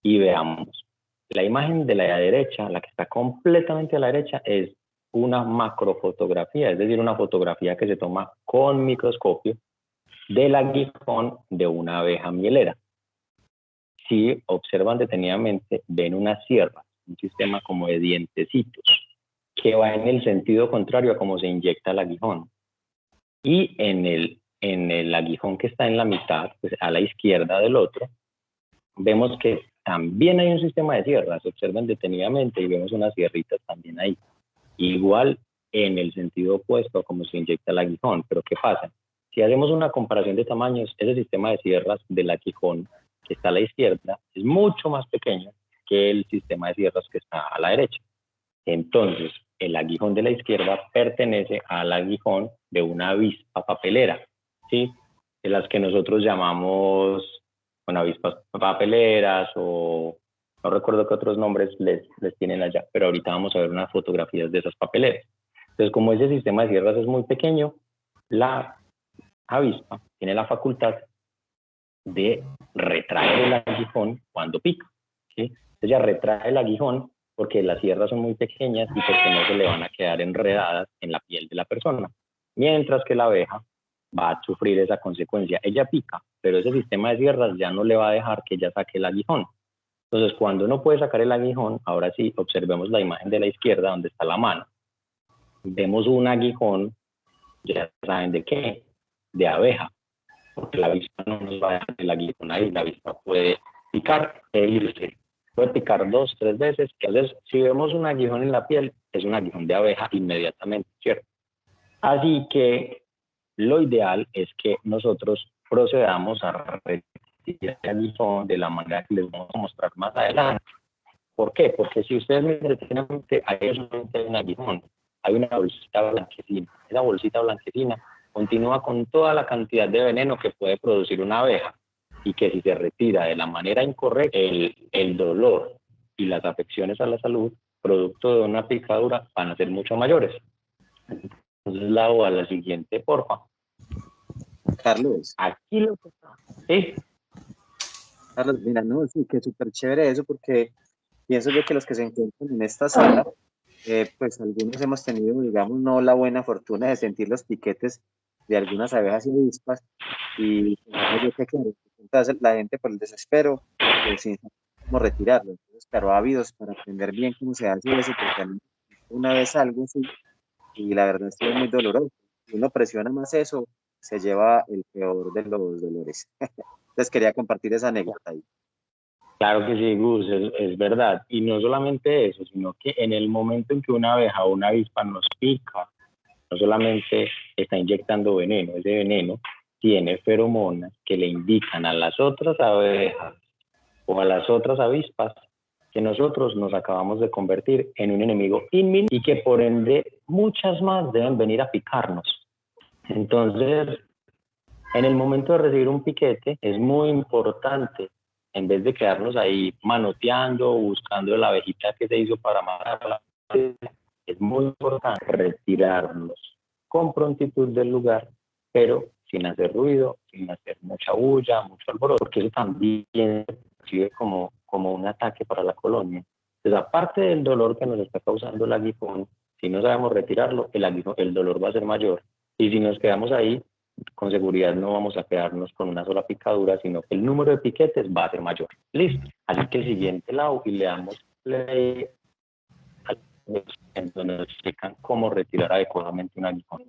y veamos. La imagen de la derecha, la que está completamente a la derecha, es una macrofotografía, es decir, una fotografía que se toma con microscopio del aguijón de una abeja mielera. Si observan detenidamente, ven una sierra, un sistema como de dientecitos, que va en el sentido contrario a cómo se inyecta el aguijón. Y en el aguijón que está en la mitad, pues a la izquierda del otro, vemos que también hay un sistema de sierras, observen detenidamente y vemos unas sierritas también ahí. Igual en el sentido opuesto a cómo se inyecta el aguijón. Pero ¿qué pasa? Si hacemos una comparación de tamaños, ese sistema de sierras del aguijón que está a la izquierda es mucho más pequeño que el sistema de sierras que está a la derecha. Entonces, el aguijón de la izquierda pertenece al aguijón de una avispa papelera, ¿sí? De las que nosotros llamamos, bueno, avispas papeleras o no recuerdo qué otros nombres les tienen allá, pero ahorita vamos a ver unas fotografías de esas papeleras. Entonces, como ese sistema de sierras es muy pequeño, la avispa tiene la facultad de retraer el aguijón cuando pica, ¿sí? Entonces ella retrae el aguijón porque las sierras son muy pequeñas y porque no se le van a quedar enredadas en la piel de la persona. Mientras que la abeja va a sufrir esa consecuencia. Ella pica, pero ese sistema de sierras ya no le va a dejar que ella saque el aguijón. Entonces, cuando uno puede sacar el aguijón, ahora sí, observemos la imagen de la izquierda donde está la mano. Vemos un aguijón, ya saben de qué, de abeja, porque la avispa no nos va a dejar el aguijón ahí, la avispa puede picar e irse. puede picar 2, 3 veces. Entonces, si vemos un aguijón en la piel, es un aguijón de abeja inmediatamente, ¿cierto? Así que lo ideal es que nosotros procedamos a retirar el aguijón de la manera que les vamos a mostrar más adelante. ¿Por qué? Porque si ustedes miran detenidamente, ahí solamente hay un aguijón, hay una bolsita blanquecina. Esa bolsita blanquecina continúa con toda la cantidad de veneno que puede producir una abeja y que si se retira de la manera incorrecta, el dolor y las afecciones a la salud, producto de una picadura, van a ser mucho mayores. Entonces, a la siguiente, porfa. Carlos. Aquí lo que está. ¿Sí? Carlos, mira, no, sí, que súper chévere eso, porque pienso yo que los que se encuentran en esta sala, pues algunos hemos tenido, digamos, no la buena fortuna de sentir los piquetes de algunas abejas y avispas, y pensaba yo que, claro, entonces la gente por el desespero, sin saber cómo retirarlo. Entonces, claro, ávidos para aprender bien cómo se hace eso, porque a mí una vez algo así, y la verdad estuvo muy doloroso. Si uno presiona más eso, se lleva el peor de los dolores. Entonces quería compartir esa anécdota ahí. Claro que sí, Gus, es verdad. Y no solamente eso, sino que en el momento en que una abeja o una avispa nos pica, no solamente está inyectando veneno, ese veneno tiene feromonas que le indican a las otras abejas o a las otras avispas que nosotros nos acabamos de convertir en un enemigo inminente y que por ende muchas más deben venir a picarnos. Entonces, en el momento de recibir un piquete es muy importante, en vez de quedarnos ahí manoteando, buscando la abejita que se hizo para matarla, es muy importante retirarnos con prontitud del lugar, pero sin hacer ruido, sin hacer mucha bulla, mucho alboroto, porque eso también se percibe como un ataque para la colonia. Entonces, aparte del dolor que nos está causando el aguijón, si no sabemos retirarlo, el dolor va a ser mayor. Y si nos quedamos ahí, con seguridad no vamos a quedarnos con una sola picadura, sino que el número de piquetes va a ser mayor. Listo. Así que el siguiente lado y le damos play en donde nos explican cómo retirar adecuadamente un aguijón.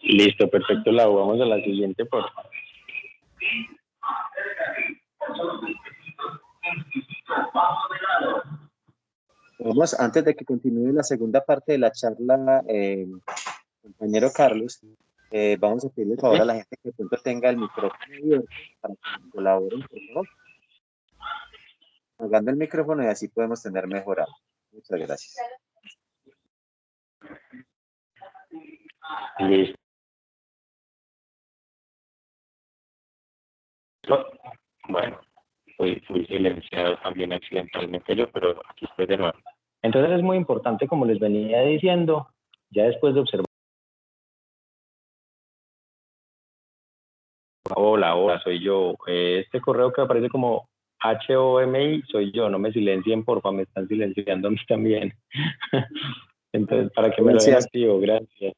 Listo, perfecto, Lau. Vamos a la siguiente, por favor. Vamos, antes de que continúe la segunda parte de la charla, compañero Carlos, vamos a pedirle favor a la gente que de pronto tenga el micrófono abierto para que nos colaboren, por favor, apagando el micrófono y así podemos tener mejor audio. Muchas gracias. Listo. Bueno, fui silenciado también accidentalmente yo, pero aquí estoy de nuevo. Entonces es muy importante, como les venía diciendo, ya después de observar. Hola, soy yo. Este correo que aparece como HOMI soy yo, no me silencien, porfa, me están silenciando a mí también. Entonces, para que me lo den activo, gracias.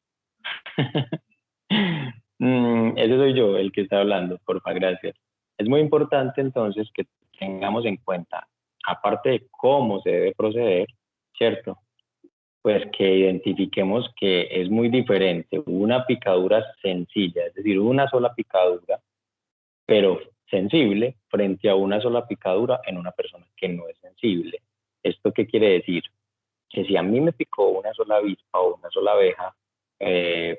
Ese soy yo, el que está hablando, porfa, gracias. Es muy importante entonces que tengamos en cuenta, aparte de cómo se debe proceder, ¿cierto? Pues que identifiquemos que es muy diferente una picadura sencilla, es decir, una sola picadura, pero sensible, frente a una sola picadura en una persona que no es sensible. ¿Esto qué quiere decir? Que si a mí me picó una sola avispa o una sola abeja,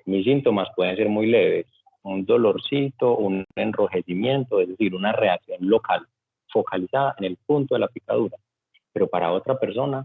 mis síntomas pueden ser muy leves, un dolorcito, un enrojecimiento, es decir, una reacción local, focalizada en el punto de la picadura. Pero para otra persona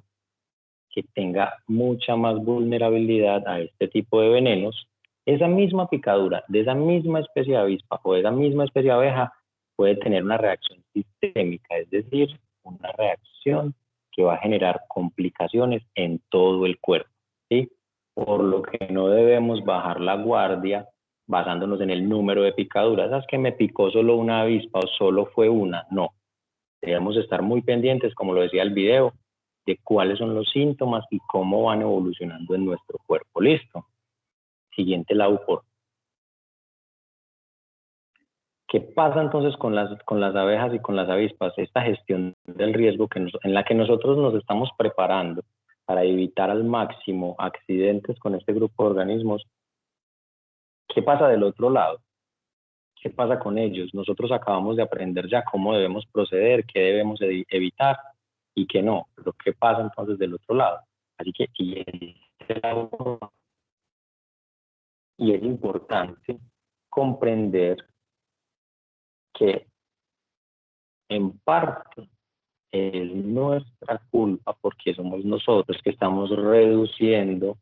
que tenga mucha más vulnerabilidad a este tipo de venenos, esa misma picadura de esa misma especie de avispa o de esa misma especie de abeja puede tener una reacción sistémica, es decir, una reacción que va a generar complicaciones en todo el cuerpo, ¿sí? Por lo que no debemos bajar la guardia basándonos en el número de picaduras. ¿Sabes que me picó solo una avispa o solo fue una? No. Debemos estar muy pendientes, como lo decía el video, de cuáles son los síntomas y cómo van evolucionando en nuestro cuerpo. Listo. Siguiente lado por. ¿Qué pasa entonces con las abejas y con las avispas? Esta gestión del riesgo en la que nosotros nos estamos preparando para evitar al máximo accidentes con este grupo de organismos. ¿Qué pasa del otro lado? ¿Qué pasa con ellos? Nosotros acabamos de aprender ya cómo debemos proceder, qué debemos evitar y qué no. Pero ¿qué pasa entonces del otro lado? Así que y es importante comprender que en parte es nuestra culpa porque somos nosotros que estamos reduciendo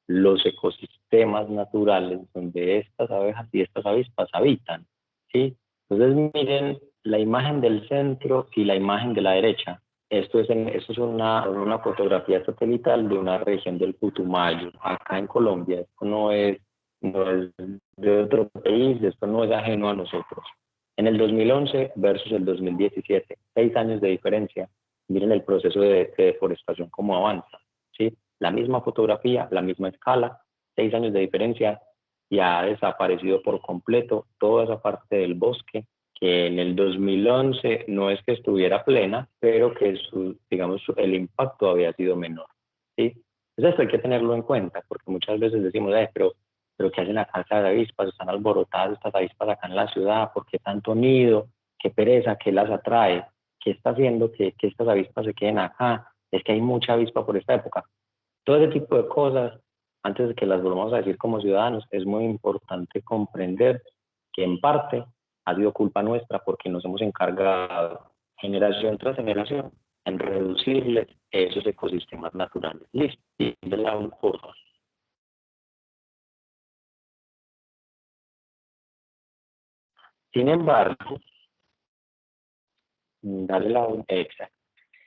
los ecosistemas naturales donde estas abejas y estas avispas habitan, ¿sí? Entonces miren la imagen del centro y la imagen de la derecha. Esto es una fotografía satelital de una región del Putumayo, acá en Colombia. Esto no es de otro país, esto no es ajeno a nosotros. En el 2011 versus el 2017, 6 años de diferencia. Miren el proceso de deforestación cómo avanza, ¿sí? La misma fotografía, la misma escala, 6 años de diferencia, y ha desaparecido por completo toda esa parte del bosque que en el 2011 no es que estuviera plena, pero que el impacto había sido menor, ¿sí? Entonces esto hay que tenerlo en cuenta, porque muchas veces decimos, pero ¿qué hacen acá estas avispas? Están alborotadas estas avispas acá en la ciudad, ¿por qué tanto nido? ¿Qué pereza? ¿Qué las atrae? ¿Qué está haciendo que estas avispas se queden acá? Es que hay mucha avispa por esta época. Todo ese tipo de cosas, antes de que las volvamos a decir como ciudadanos, es muy importante comprender que en parte ha sido culpa nuestra porque nos hemos encargado generación tras generación en reducirles esos ecosistemas naturales. Listo. Y de la forma. Sin embargo, dale la exacto.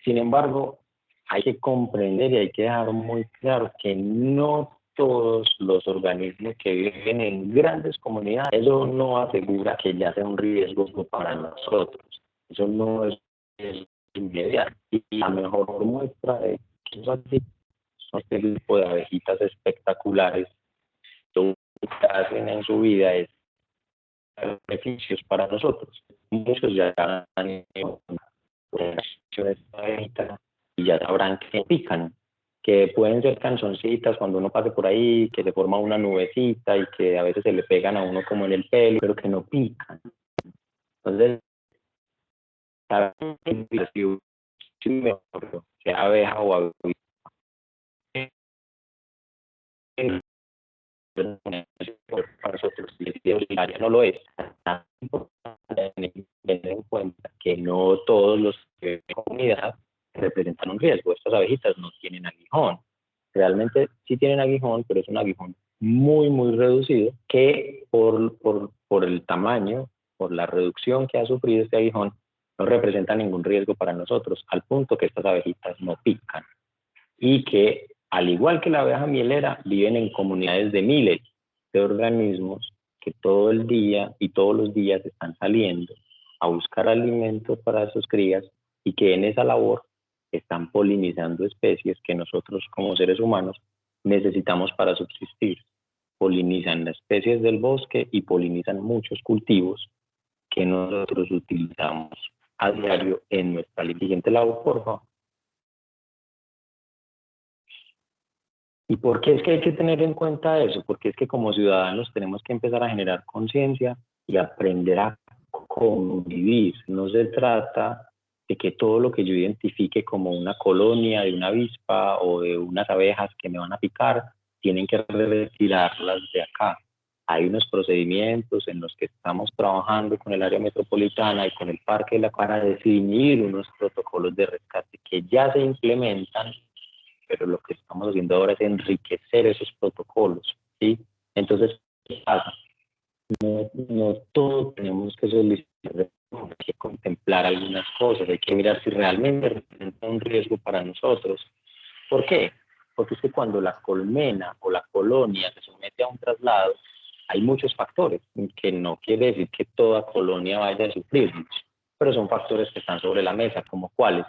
Sin embargo, hay que comprender y hay que dejar muy claro que no todos los organismos que viven en grandes comunidades, eso no asegura que ya sea un riesgo para nosotros. Eso no es inmediato. Y la mejor muestra de que eso así son este tipo de abejitas espectaculares. Lo que hacen en su vida es beneficios para nosotros. Muchos ya han y ya sabrán que pican, que pueden ser canzoncitas cuando uno pase por ahí, que se forma una nubecita y que a veces se le pegan a uno como en el pelo, pero que no pican. Entonces, sea abeja o abeja, para nosotros, y es obligatoria, no lo es. Tan importante tener en cuenta que no todos los que viven en comunidad representan un riesgo. Estas abejitas no tienen aguijón. Realmente sí tienen aguijón, pero es un aguijón muy, muy reducido que por el tamaño, por la reducción que ha sufrido este aguijón, no representa ningún riesgo para nosotros, al punto que estas abejitas no pican. Y que, al igual que la abeja mielera, viven en comunidades de miles de organismos que todo el día y todos los días están saliendo a buscar alimentos para sus crías y que en esa labor están polinizando especies que nosotros como seres humanos necesitamos para subsistir. Polinizan las especies del bosque y polinizan muchos cultivos que nosotros utilizamos a diario en nuestra siguiente labor, por favor. ¿Y por qué es que hay que tener en cuenta eso? Porque es que como ciudadanos tenemos que empezar a generar conciencia y aprender a convivir. No se trata de que todo lo que yo identifique como una colonia de una avispa o de unas abejas que me van a picar, tienen que retirarlas de acá. Hay unos procedimientos en los que estamos trabajando con el área metropolitana y con el Parque de la para definir unos protocolos de rescate que ya se implementan, pero lo que estamos haciendo ahora es enriquecer esos protocolos, ¿sí? Entonces, ¿qué pasa? No todo tenemos que solicitar, hay que contemplar algunas cosas, hay que mirar si realmente representa un riesgo para nosotros. ¿Por qué? Porque es que cuando la colmena o la colonia se somete a un traslado, hay muchos factores, que no quiere decir que toda colonia vaya a sufrirlos, pero son factores que están sobre la mesa, como cuáles: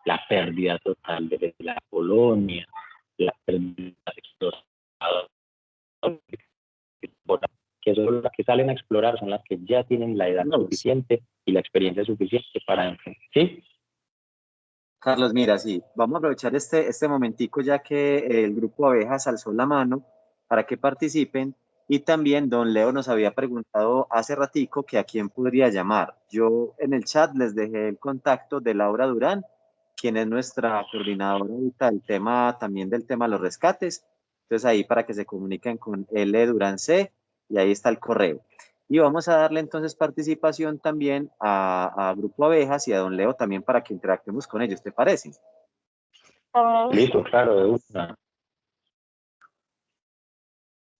la pérdida total de la colonia, la pérdida de exploradores, que son las que salen a explorar, son las que ya tienen la edad suficiente y la experiencia suficiente para... ¿Sí? Carlos, mira, sí, vamos a aprovechar este momentico ya que el grupo Abejas alzó la mano para que participen y también don Leo nos había preguntado hace ratico que a quién podría llamar. Yo en el chat les dejé el contacto de Laura Durán, quien es nuestra coordinadora ahorita del tema, también del tema de los rescates. Entonces ahí para que se comuniquen con L Durán C y ahí está el correo. Y vamos a darle entonces participación también a Grupo Abejas y a don Leo también para que interactuemos con ellos, ¿te parece? Listo, claro, de una.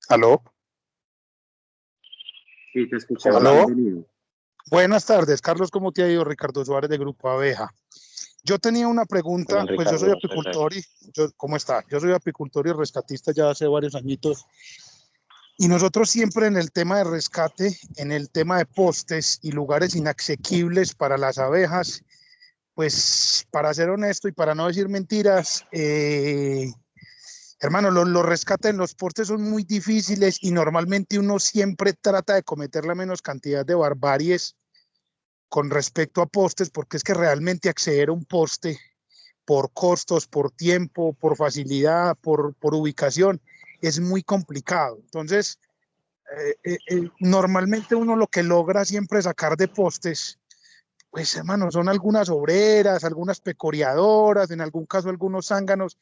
¿Aló? Sí, te escuchamos. ¿Aló? Bienvenido. Buenas tardes, Carlos, ¿cómo te ha ido? Ricardo Suárez de Grupo Abeja. Yo tenía una pregunta, Bien, pues yo Ricardo, soy apicultor ¿cómo está? Yo soy apicultor y rescatista ya hace varios añitos. Y nosotros siempre en el tema de rescate, en el tema de postes y lugares inasequibles para las abejas, pues para ser honesto y para no decir mentiras, hermano, los rescates en los postes son muy difíciles y normalmente uno siempre trata de cometer la menos cantidad de barbaries con respecto a postes, porque es que realmente acceder a un poste por costos, por tiempo, por facilidad, por ubicación, es muy complicado. Entonces, normalmente uno lo que logra siempre sacar de postes, pues hermano, son algunas obreras, algunas pecoreadoras, en algún caso algunos zánganos,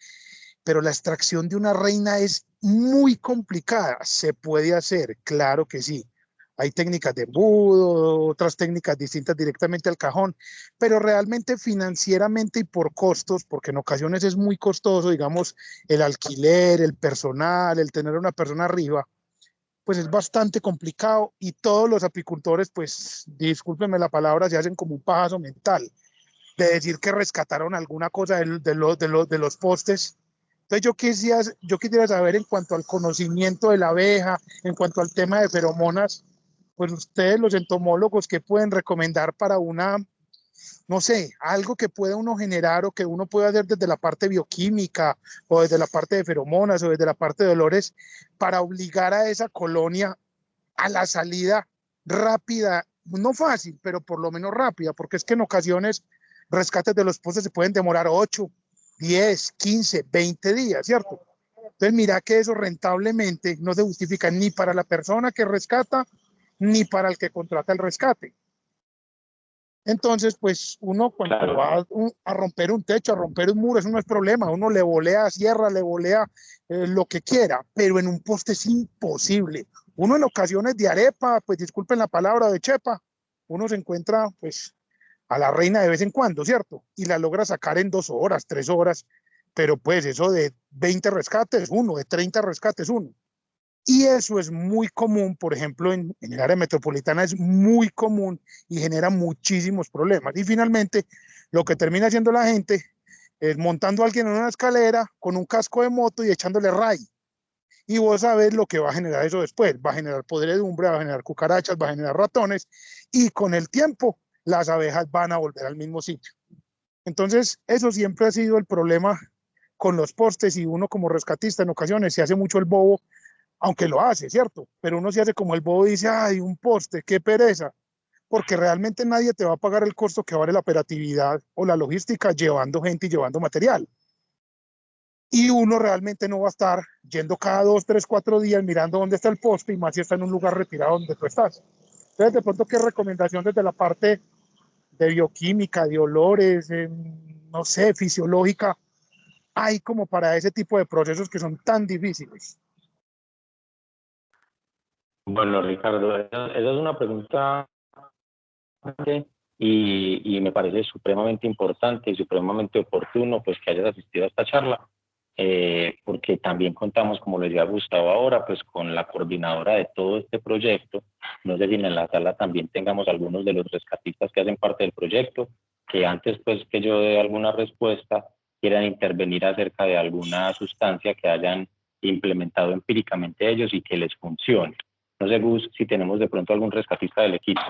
pero la extracción de una reina es muy complicada. ¿Se puede hacer? Claro que sí. Hay técnicas de embudo, otras técnicas distintas directamente al cajón, pero realmente financieramente y por costos, porque en ocasiones es muy costoso, digamos, el alquiler, el personal, el tener a una persona arriba, pues es bastante complicado y todos los apicultores, pues discúlpenme la palabra, se hacen como un pajazo mental de decir que rescataron alguna cosa de los postes. Entonces yo quisiera saber en cuanto al conocimiento de la abeja, en cuanto al tema de feromonas, pues ustedes los entomólogos, ¿qué pueden recomendar para una, no sé, algo que pueda uno generar o que uno pueda hacer desde la parte bioquímica o desde la parte de feromonas o desde la parte de olores para obligar a esa colonia a la salida rápida, no fácil, pero por lo menos rápida, porque es que en ocasiones rescates de los postes se pueden demorar 8, 10, 15, 20 días, ¿cierto? Entonces mira que eso rentablemente no se justifica ni para la persona que rescata, ni para el que contrata el rescate. Entonces, pues uno cuando Claro. va a romper un techo, a romper un muro, eso no es problema. Uno le volea sierra, le volea lo que quiera, pero en un poste es imposible. Uno en ocasiones de arepa, pues disculpen la palabra, de chepa, uno se encuentra pues a la reina de vez en cuando, ¿cierto? Y la logra sacar en 2 horas, 3 horas, pero pues eso de 20 rescates, uno, de 30 rescates, uno. Y eso es muy común, por ejemplo, en el área metropolitana es muy común y genera muchísimos problemas. Y finalmente, lo que termina haciendo la gente es montando a alguien en una escalera con un casco de moto y echándole ray. Y vos sabés lo que va a generar eso después. Va a generar podredumbre, va a generar cucarachas, va a generar ratones. Y con el tiempo, las abejas van a volver al mismo sitio. Entonces, eso siempre ha sido el problema con los postes y uno como rescatista en ocasiones se hace mucho el bobo, aunque lo hace, ¿cierto? Pero uno se hace como el bobo y dice, ay, un poste, qué pereza, porque realmente nadie te va a pagar el costo que vale la operatividad o la logística llevando gente y llevando material. Y uno realmente no va a estar yendo cada 2, 3, 4 días mirando dónde está el poste y más si está en un lugar retirado donde tú estás. Entonces, de pronto, ¿qué recomendación desde la parte de bioquímica, de olores, no sé, fisiológica, hay como para ese tipo de procesos que son tan difíciles? Bueno, Ricardo, esa es una pregunta y me parece supremamente importante y supremamente oportuno pues que hayas asistido a esta charla, porque también contamos, como les decía Gustavo ahora, pues con la coordinadora de todo este proyecto. No sé si en la sala también tengamos algunos de los rescatistas que hacen parte del proyecto, que antes pues que yo dé alguna respuesta, quieran intervenir acerca de alguna sustancia que hayan implementado empíricamente ellos y que les funcione. No sé, Gus, si tenemos de pronto algún rescatista del equipo.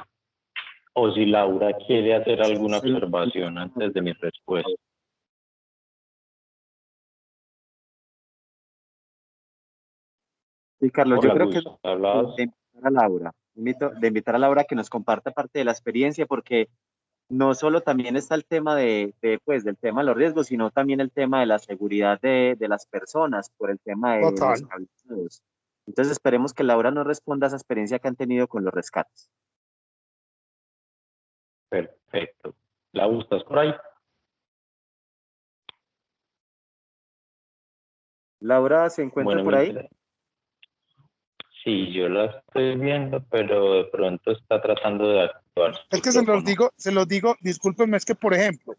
O si Laura quiere hacer alguna observación antes de mi respuesta. Sí, Carlos, yo Hola, creo que Gus, ¿hablabas? de invitar a Laura, de invitar a Laura a que nos comparta parte de la experiencia, porque no solo también está el tema pues, del tema de los riesgos, sino también el tema de la seguridad de las personas por el tema de los Total. cableados. Entonces esperemos que Laura nos responda a esa experiencia que han tenido con los rescates. Perfecto. Laura, ¿estás por ahí? Laura, ¿se encuentra Bueno, por ahí? sí, yo la estoy viendo, pero de pronto está tratando de activar su Es que micrófono. se los digo, discúlpenme, es que por ejemplo,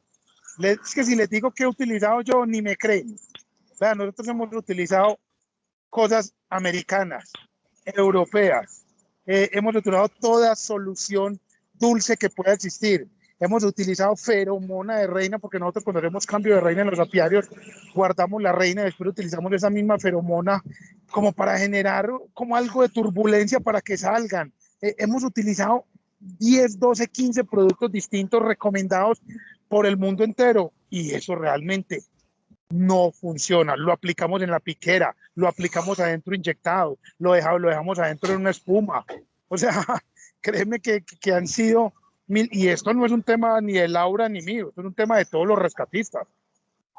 es que si les digo que he utilizado yo, ni me creen. Vean, nosotros hemos utilizado cosas americanas, europeas, hemos utilizado toda solución dulce que pueda existir. Hemos utilizado feromona de reina, porque nosotros cuando hacemos cambio de reina en los apiarios, guardamos la reina y después utilizamos esa misma feromona como para generar como algo de turbulencia para que salgan. Hemos utilizado 10, 12, 15 productos distintos recomendados por el mundo entero y eso realmente no funciona. Lo aplicamos en la piquera, lo aplicamos adentro inyectado, lo dejamos adentro en una espuma. O sea, créeme que han sido mil, y esto no es un tema ni de Laura ni mío, esto es un tema de todos los rescatistas.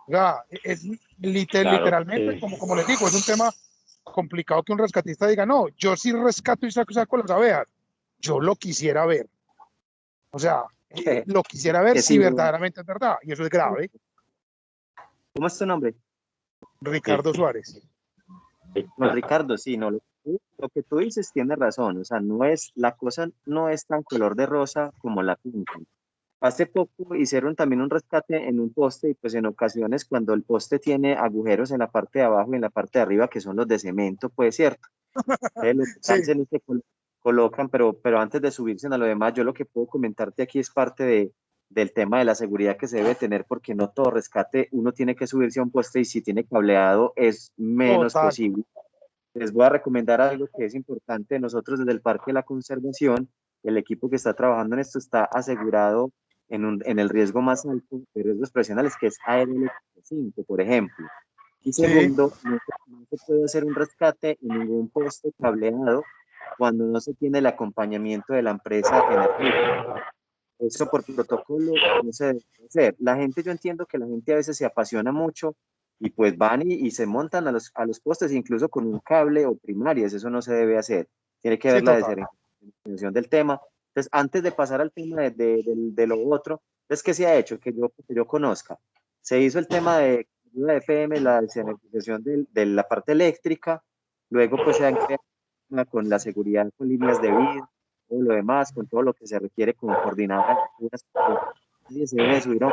O sea, es Claro, literalmente, como les digo, es un tema complicado que un rescatista diga, no, yo sí rescato y saco las abejas. Yo lo quisiera ver. O sea, lo quisiera ver Que si sí, verdaderamente es verdad, y eso es grave. ¿cómo es tu nombre? Ricardo Suárez. No, Ricardo, sí, no, lo que tú dices tiene razón, o sea, la cosa no es tan color de rosa como la pintan. Hace poco hicieron también un rescate en un poste y pues en ocasiones cuando el poste tiene agujeros en la parte de abajo y en la parte de arriba que son los de cemento, pues cierto. Entonces los que Sí, alzan y se colocan, pero antes de subirse a lo demás, yo lo que puedo comentarte aquí es parte del tema de la seguridad que se debe tener porque no todo rescate uno tiene que subirse a un poste y si tiene cableado es menos total. posible. Les voy a recomendar algo que es importante. Nosotros desde el Parque de la Conservación, el equipo que está trabajando en esto está asegurado en el riesgo más alto de riesgos profesionales, que es ARL 5, por ejemplo. Y Sí, segundo, no se puede hacer un rescate en ningún poste cableado cuando no se tiene el acompañamiento de la empresa energética. Eso por protocolo no se debe hacer. La gente, yo entiendo que la gente a veces se apasiona mucho y pues van y se montan a los postes incluso con un cable o primarias. Eso no se debe hacer. Tiene que sí, ver la total. desertización del tema. Entonces, antes de pasar al tema de lo otro, es que se ha hecho, que yo conozca. Se hizo el tema de la FM, la desenergización de la parte eléctrica, luego pues se han creado con la seguridad, con líneas de vida, todo lo demás, con todo lo que se requiere como coordinadora de alturas, y se debe subir a un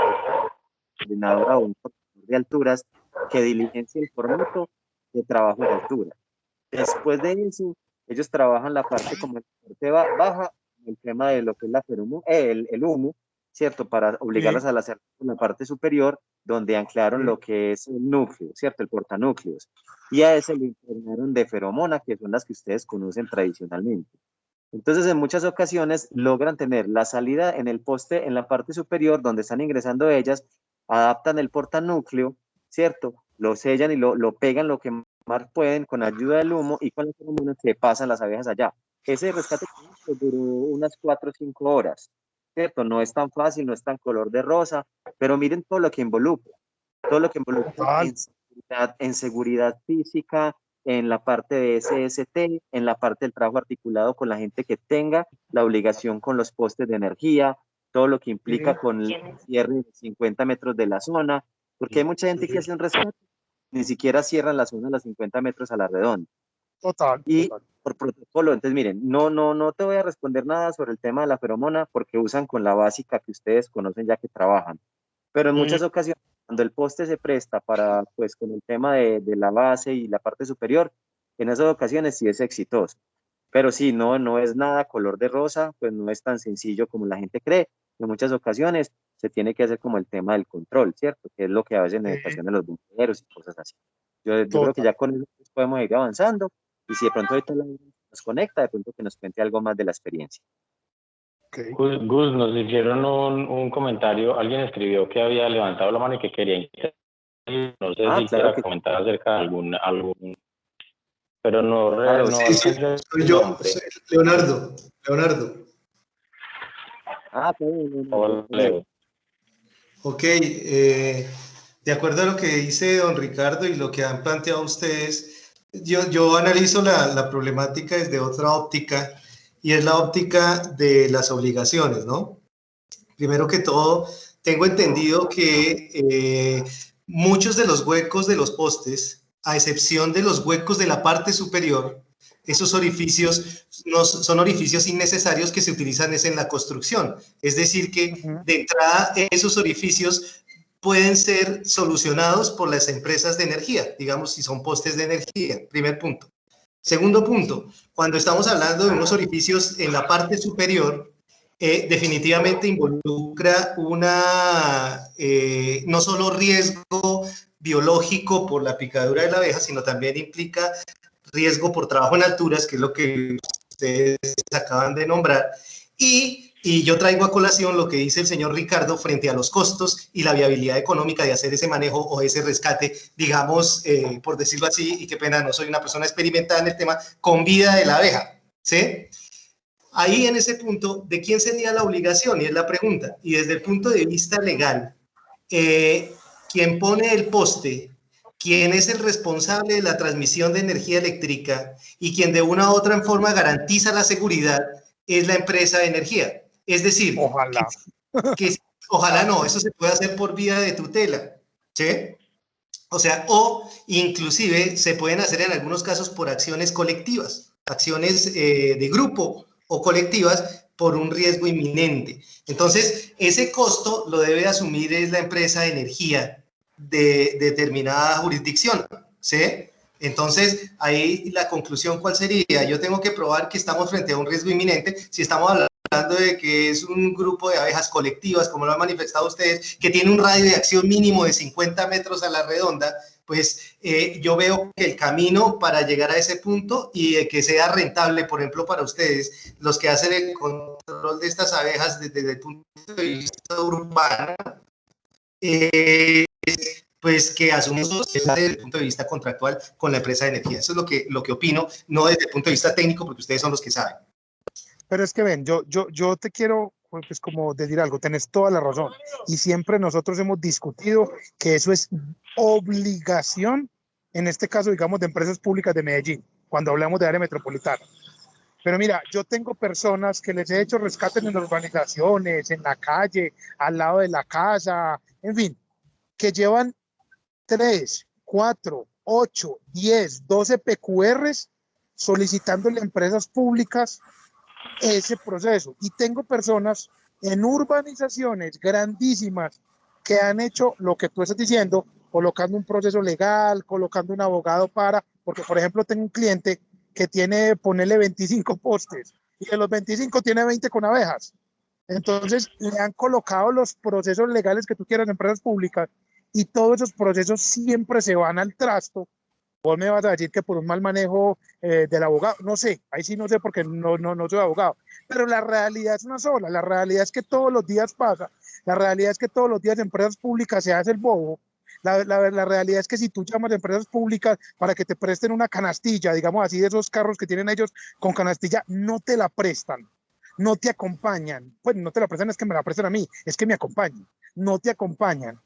coordinadora o un coordinador de alturas que diligencia el formato de trabajo de altura. Después de eso, ellos trabajan la parte como en la parte baja, el tema de lo que es el humo, ¿cierto? Para obligarlas a hacer en la parte superior, donde anclaron lo que es el núcleo, ¿cierto? El portanúcleos. Y a ese le impregnaron de feromona, que son las que ustedes conocen tradicionalmente. Entonces, en muchas ocasiones logran tener la salida en el poste, en la parte superior, donde están ingresando ellas, adaptan el portanúcleo, ¿cierto? Lo sellan y lo pegan lo que más pueden con ayuda del humo y con las feromonas que pasan las abejas allá. Ese rescate duró unas 4 o 5 horas, ¿cierto? No es tan fácil, no es tan color de rosa, pero miren todo lo que involucra en seguridad física, en la parte de SST, en la parte del trabajo articulado con la gente que tenga la obligación con los postes de energía, todo lo que implica con el cierre de 50 metros de la zona, porque hay mucha gente que hace un rescate, ni siquiera cierran la zona a los 50 metros a la redonda. Y por protocolo, entonces miren, no te voy a responder nada sobre el tema de la feromona porque usan con la básica que ustedes conocen ya que trabajan, pero en muchas ocasiones cuando el poste se presta para, pues con el tema de la base y la parte superior, en esas ocasiones sí es exitoso. Pero sí, no es nada color de rosa, pues no es tan sencillo como la gente cree. En muchas ocasiones se tiene que hacer como el tema del control, ¿cierto? Que es lo que a veces en ocasiones los bomberos y cosas así. Yo creo que ya con eso podemos ir avanzando y si de pronto ahorita nos conecta, de pronto que nos cuente algo más de la experiencia. Gus, nos hicieron un comentario, alguien escribió que había levantado la mano y que quería intervenir. No sé si claro quiera comentar acerca de algún pero no, claro, sí, soy yo, soy Leonardo. Pues, Leo. Ok, de acuerdo a lo que dice don Ricardo y lo que han planteado ustedes, yo analizo la problemática desde otra óptica y es la óptica de las obligaciones, ¿no? Primero que todo, tengo entendido que muchos de los huecos de los postes, a excepción de los huecos de la parte superior, esos orificios no son orificios innecesarios que se utilizan en la construcción. Es decir, que de entrada esos orificios pueden ser solucionados por las empresas de energía, digamos, si son postes de energía. Primer punto. Segundo punto, cuando estamos hablando de unos orificios en la parte superior, definitivamente involucra no solo riesgo biológico por la picadura de la abeja, sino también implica riesgo por trabajo en alturas, que es lo que ustedes acaban de nombrar, y yo traigo a colación lo que dice el señor Ricardo frente a los costos y la viabilidad económica de hacer ese manejo o ese rescate, digamos, por decirlo así, y qué pena, no soy una persona experimentada en el tema, con vida de la abeja, ¿sí? Ahí en ese punto, ¿de quién sería la obligación? Y es la pregunta. Y desde el punto de vista legal, quien pone el poste, quien es el responsable de la transmisión de energía eléctrica y quien de una u otra forma garantiza la seguridad es la empresa de energía. Es decir, ojalá. Ojalá no, eso se puede hacer por vía de tutela, ¿sí? O sea, o inclusive se pueden hacer en algunos casos por acciones colectivas, acciones de grupo o colectivas por un riesgo inminente. Entonces, ese costo lo debe asumir es la empresa de energía de determinada jurisdicción, ¿sí? Entonces, ahí la conclusión, ¿cuál sería? Yo tengo que probar que estamos frente a un riesgo inminente si estamos hablando de que es un grupo de abejas colectivas, como lo han manifestado ustedes, que tiene un radio de acción mínimo de 50 metros a la redonda, pues yo veo que el camino para llegar a ese punto y que sea rentable, por ejemplo, para ustedes, los que hacen el control de estas abejas desde el punto de vista urbano, pues que asumimos desde el punto de vista contractual con la empresa de energía. Eso es lo que opino, no desde el punto de vista técnico, porque ustedes son los que saben. Pero es que ven, yo te quiero pues como decir algo, tenés toda la razón. Y siempre nosotros hemos discutido que eso es obligación, en este caso, digamos, de empresas públicas de Medellín, cuando hablamos de área metropolitana. Pero mira, yo tengo personas que les he hecho rescates en urbanizaciones, en la calle, al lado de la casa, en fin, que llevan 3, 4, 8, 10, 12 PQRs solicitándole a empresas públicas ese proceso. Y tengo personas en urbanizaciones grandísimas que han hecho lo que tú estás diciendo, colocando un proceso legal, colocando un abogado porque por ejemplo tengo un cliente que tiene, ponerle 25 postes y de los 25 tiene 20 con abejas. Entonces le han colocado los procesos legales que tú quieras en empresas públicas y todos esos procesos siempre se van al trasto. Vos me vas a decir que por un mal manejo del abogado, no sé, ahí sí no sé porque no soy abogado, pero la realidad es una sola, la realidad es que todos los días pasa, la realidad es que todos los días en empresas públicas se hace el bobo, la realidad es que si tú llamas a empresas públicas para que te presten una canastilla, digamos así, de esos carros que tienen ellos con canastilla, no te la prestan, no te acompañan, pues no te la prestan, es que me la prestan a mí, es que me acompañan, no te acompañan,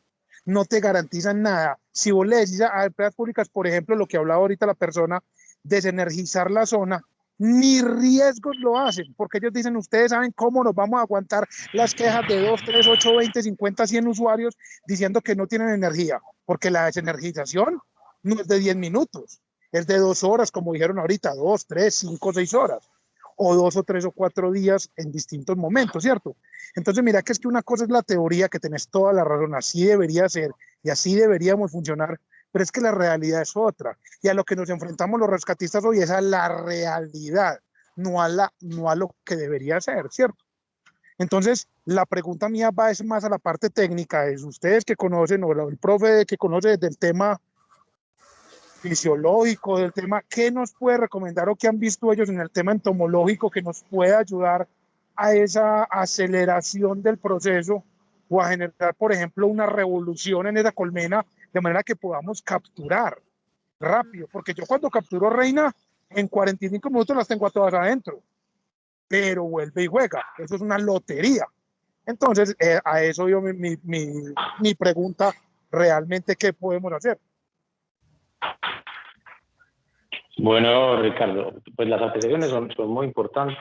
no te garantizan nada. Si vos le decís a empresas públicas, por ejemplo, lo que hablaba ahorita la persona, desenergizar la zona, ni riesgos lo hacen, porque ellos dicen, ustedes saben cómo nos vamos a aguantar las quejas de 2, 3, 8, 20, 50, 100 usuarios diciendo que no tienen energía, porque la desenergización no es de 10 minutos, es de 2 horas, como dijeron ahorita, 2, 3, 5, 6 horas, o 2 o 3 o 4 días en distintos momentos, ¿cierto? Entonces, mira que es que una cosa es la teoría, que tenés toda la razón, así debería ser y así deberíamos funcionar, pero es que la realidad es otra. Y a lo que nos enfrentamos los rescatistas hoy es a la realidad, no a lo que debería ser, ¿cierto? Entonces, la pregunta mía va es más a la parte técnica, es ustedes que conocen, o el profe que conoce del tema fisiológico, del tema, ¿qué nos puede recomendar o qué han visto ellos en el tema entomológico que nos puede ayudar a esa aceleración del proceso o a generar, por ejemplo, una revolución en esa colmena de manera que podamos capturar rápido? Porque yo cuando capturo reina, en 45 minutos las tengo a todas adentro, pero vuelve y juega. Eso es una lotería. Entonces, a eso yo mi pregunta, realmente, ¿qué podemos hacer? Bueno, Ricardo, pues las apreciaciones son muy importantes.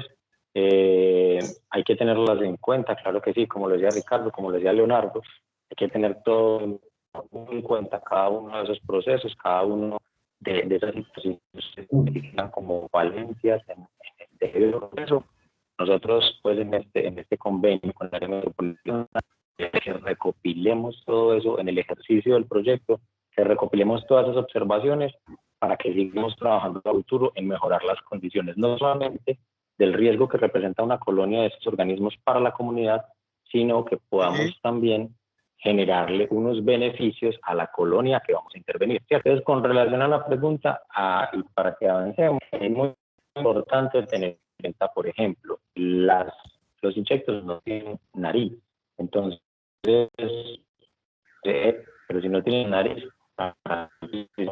Hay que tenerlas en cuenta, claro que sí, como lo decía Ricardo, como lo decía Leonardo, hay que tener todo en cuenta, cada uno de esos procesos, cada uno de esas situaciones que se identifican como falencias en el proceso. Nosotros, pues, en este convenio con la área metropolitana, que recopilemos todo eso en el ejercicio del proyecto, que recopilemos todas esas observaciones para que sigamos trabajando a futuro en mejorar las condiciones, no solamente del riesgo que representa una colonia de estos organismos para la comunidad, sino que podamos también generarle unos beneficios a la colonia que vamos a intervenir, ¿cierto? Entonces, con relación a la pregunta, y para que avancemos, es muy importante tener en cuenta, por ejemplo, los insectos no tienen nariz, entonces, pero si no tienen nariz,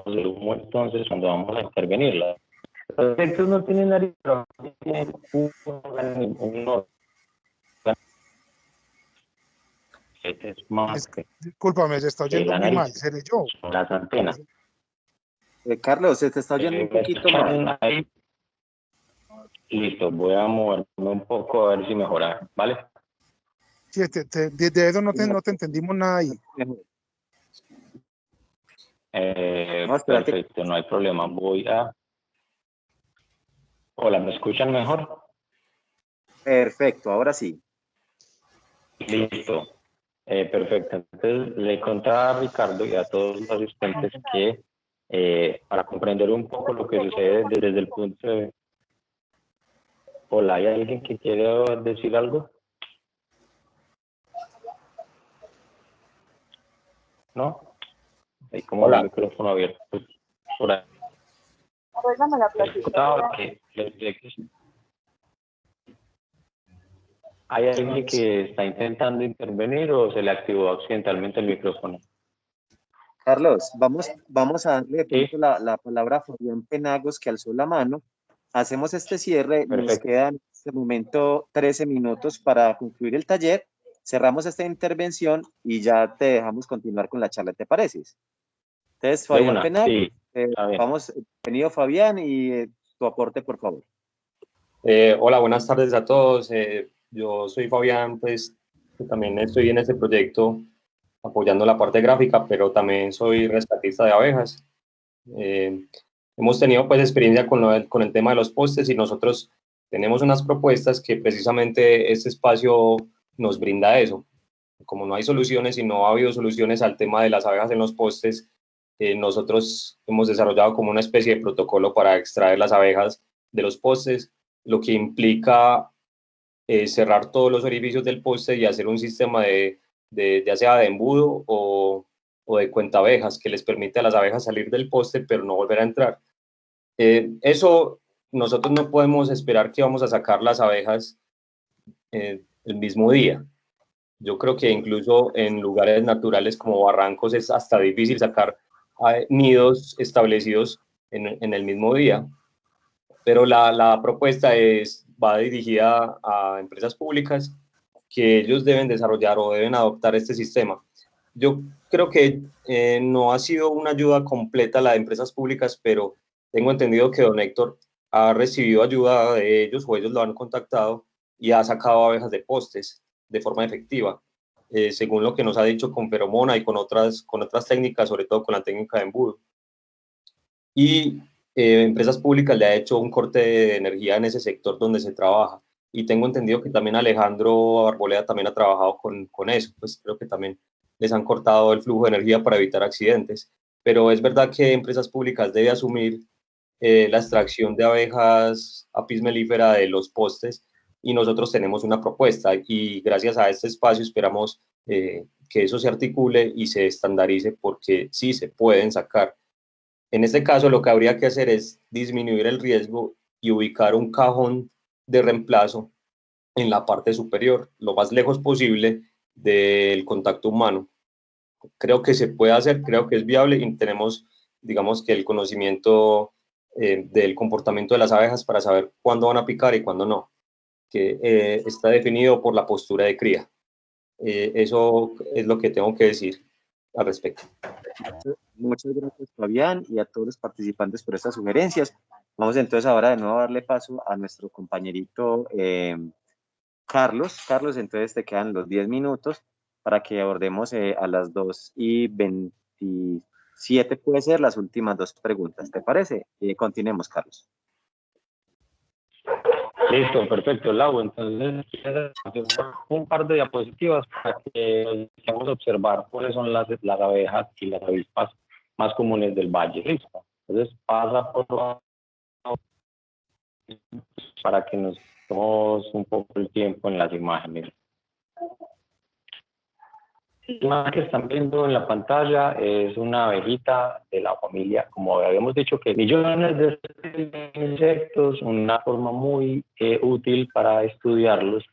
el humo, entonces cuando vamos a intervenirla. Los insectos no tienen nariz, pero tienen un órgano. Es más que Discúlpame, se está oyendo muy mal, seré yo. Son las antenas. Carlos, se te está oyendo un poquito mal. Ahí. Listo, voy a moverme un poco a ver si mejora, ¿vale? Sí, de eso no te entendimos nada ahí. Perfecto, no hay problema. Hola, ¿me escuchan mejor? Perfecto, ahora sí. Listo. Perfecto. Entonces, le contaba a Ricardo y a todos los asistentes que para comprender un poco lo que sucede desde el punto de... Hola, ¿hay alguien que quiere decir algo? ¿No? Hay como el micrófono abierto por ahí. ¿Hay alguien que está intentando intervenir o se le activó accidentalmente el micrófono? Carlos, vamos a darle de pronto la palabra a Fabián Penagos, que alzó la mano. Hacemos este cierre. Perfecto. Nos quedan en este momento 13 minutos para concluir el taller. Cerramos esta intervención y ya te dejamos continuar con la charla, ¿te pareces? Entonces, Fabián Penagos, sí, bienvenido Fabián, y tu aporte, por favor. Hola, buenas tardes a todos. Yo soy Fabián, pues también estoy en este proyecto apoyando la parte gráfica, pero también soy rescatista de abejas. Eh, Hemos tenido pues experiencia con el tema de los postes y nosotros tenemos unas propuestas que precisamente este espacio nos brinda eso. Como no hay soluciones y no ha habido soluciones al tema de las abejas en los postes, nosotros hemos desarrollado como una especie de protocolo para extraer las abejas de los postes, lo que implica cerrar todos los orificios del poste y hacer un sistema ya sea de embudo o de cuenta abejas que les permite a las abejas salir del poste pero no volver a entrar. Eso nosotros no podemos esperar que vamos a sacar las abejas el mismo día. Yo creo que incluso en lugares naturales como barrancos es hasta difícil sacar nidos establecidos en el mismo día. Pero la propuesta va dirigida a empresas públicas que ellos deben desarrollar o deben adoptar este sistema. Yo creo que no ha sido una ayuda completa la de empresas públicas, pero tengo entendido que don Héctor ha recibido ayuda de ellos o ellos lo han contactado y ha sacado abejas de postes de forma efectiva, según lo que nos ha dicho con feromona y con otras técnicas, sobre todo con la técnica de embudo. Y empresas públicas le ha hecho un corte de energía en ese sector donde se trabaja. Y tengo entendido que también Alejandro Arboleda también ha trabajado con eso, pues creo que también les han cortado el flujo de energía para evitar accidentes. Pero es verdad que empresas públicas deben asumir la extracción de abejas apis mellifera de los postes y nosotros tenemos una propuesta y gracias a este espacio esperamos que eso se articule y se estandarice porque sí se pueden sacar. En este caso, lo que habría que hacer es disminuir el riesgo y ubicar un cajón de reemplazo en la parte superior, lo más lejos posible del contacto humano. Creo que se puede hacer, creo que es viable y tenemos, digamos que el conocimiento del comportamiento de las abejas para saber cuándo van a picar y cuándo no, que está definido por la postura de cría. Eso es lo que tengo que decir al respecto. Muchas gracias, Fabián, y a todos los participantes por estas sugerencias. Vamos entonces ahora de nuevo a darle paso a nuestro compañerito Carlos. Carlos, entonces te quedan los 10 minutos para que abordemos a las 2:27, puede ser, las últimas dos preguntas. ¿Te parece? Continuemos, Carlos. Listo, perfecto, Lau. Entonces, un par de diapositivas para que podamos observar cuáles son las abejas y las avispas más comunes del valle. Listo. Entonces, pasa por para que nos tomemos un poco el tiempo en las imágenes. La imagen que están viendo en la pantalla es una abejita de la familia, como habíamos dicho, que millones de insectos. Una forma muy útil para estudiarlos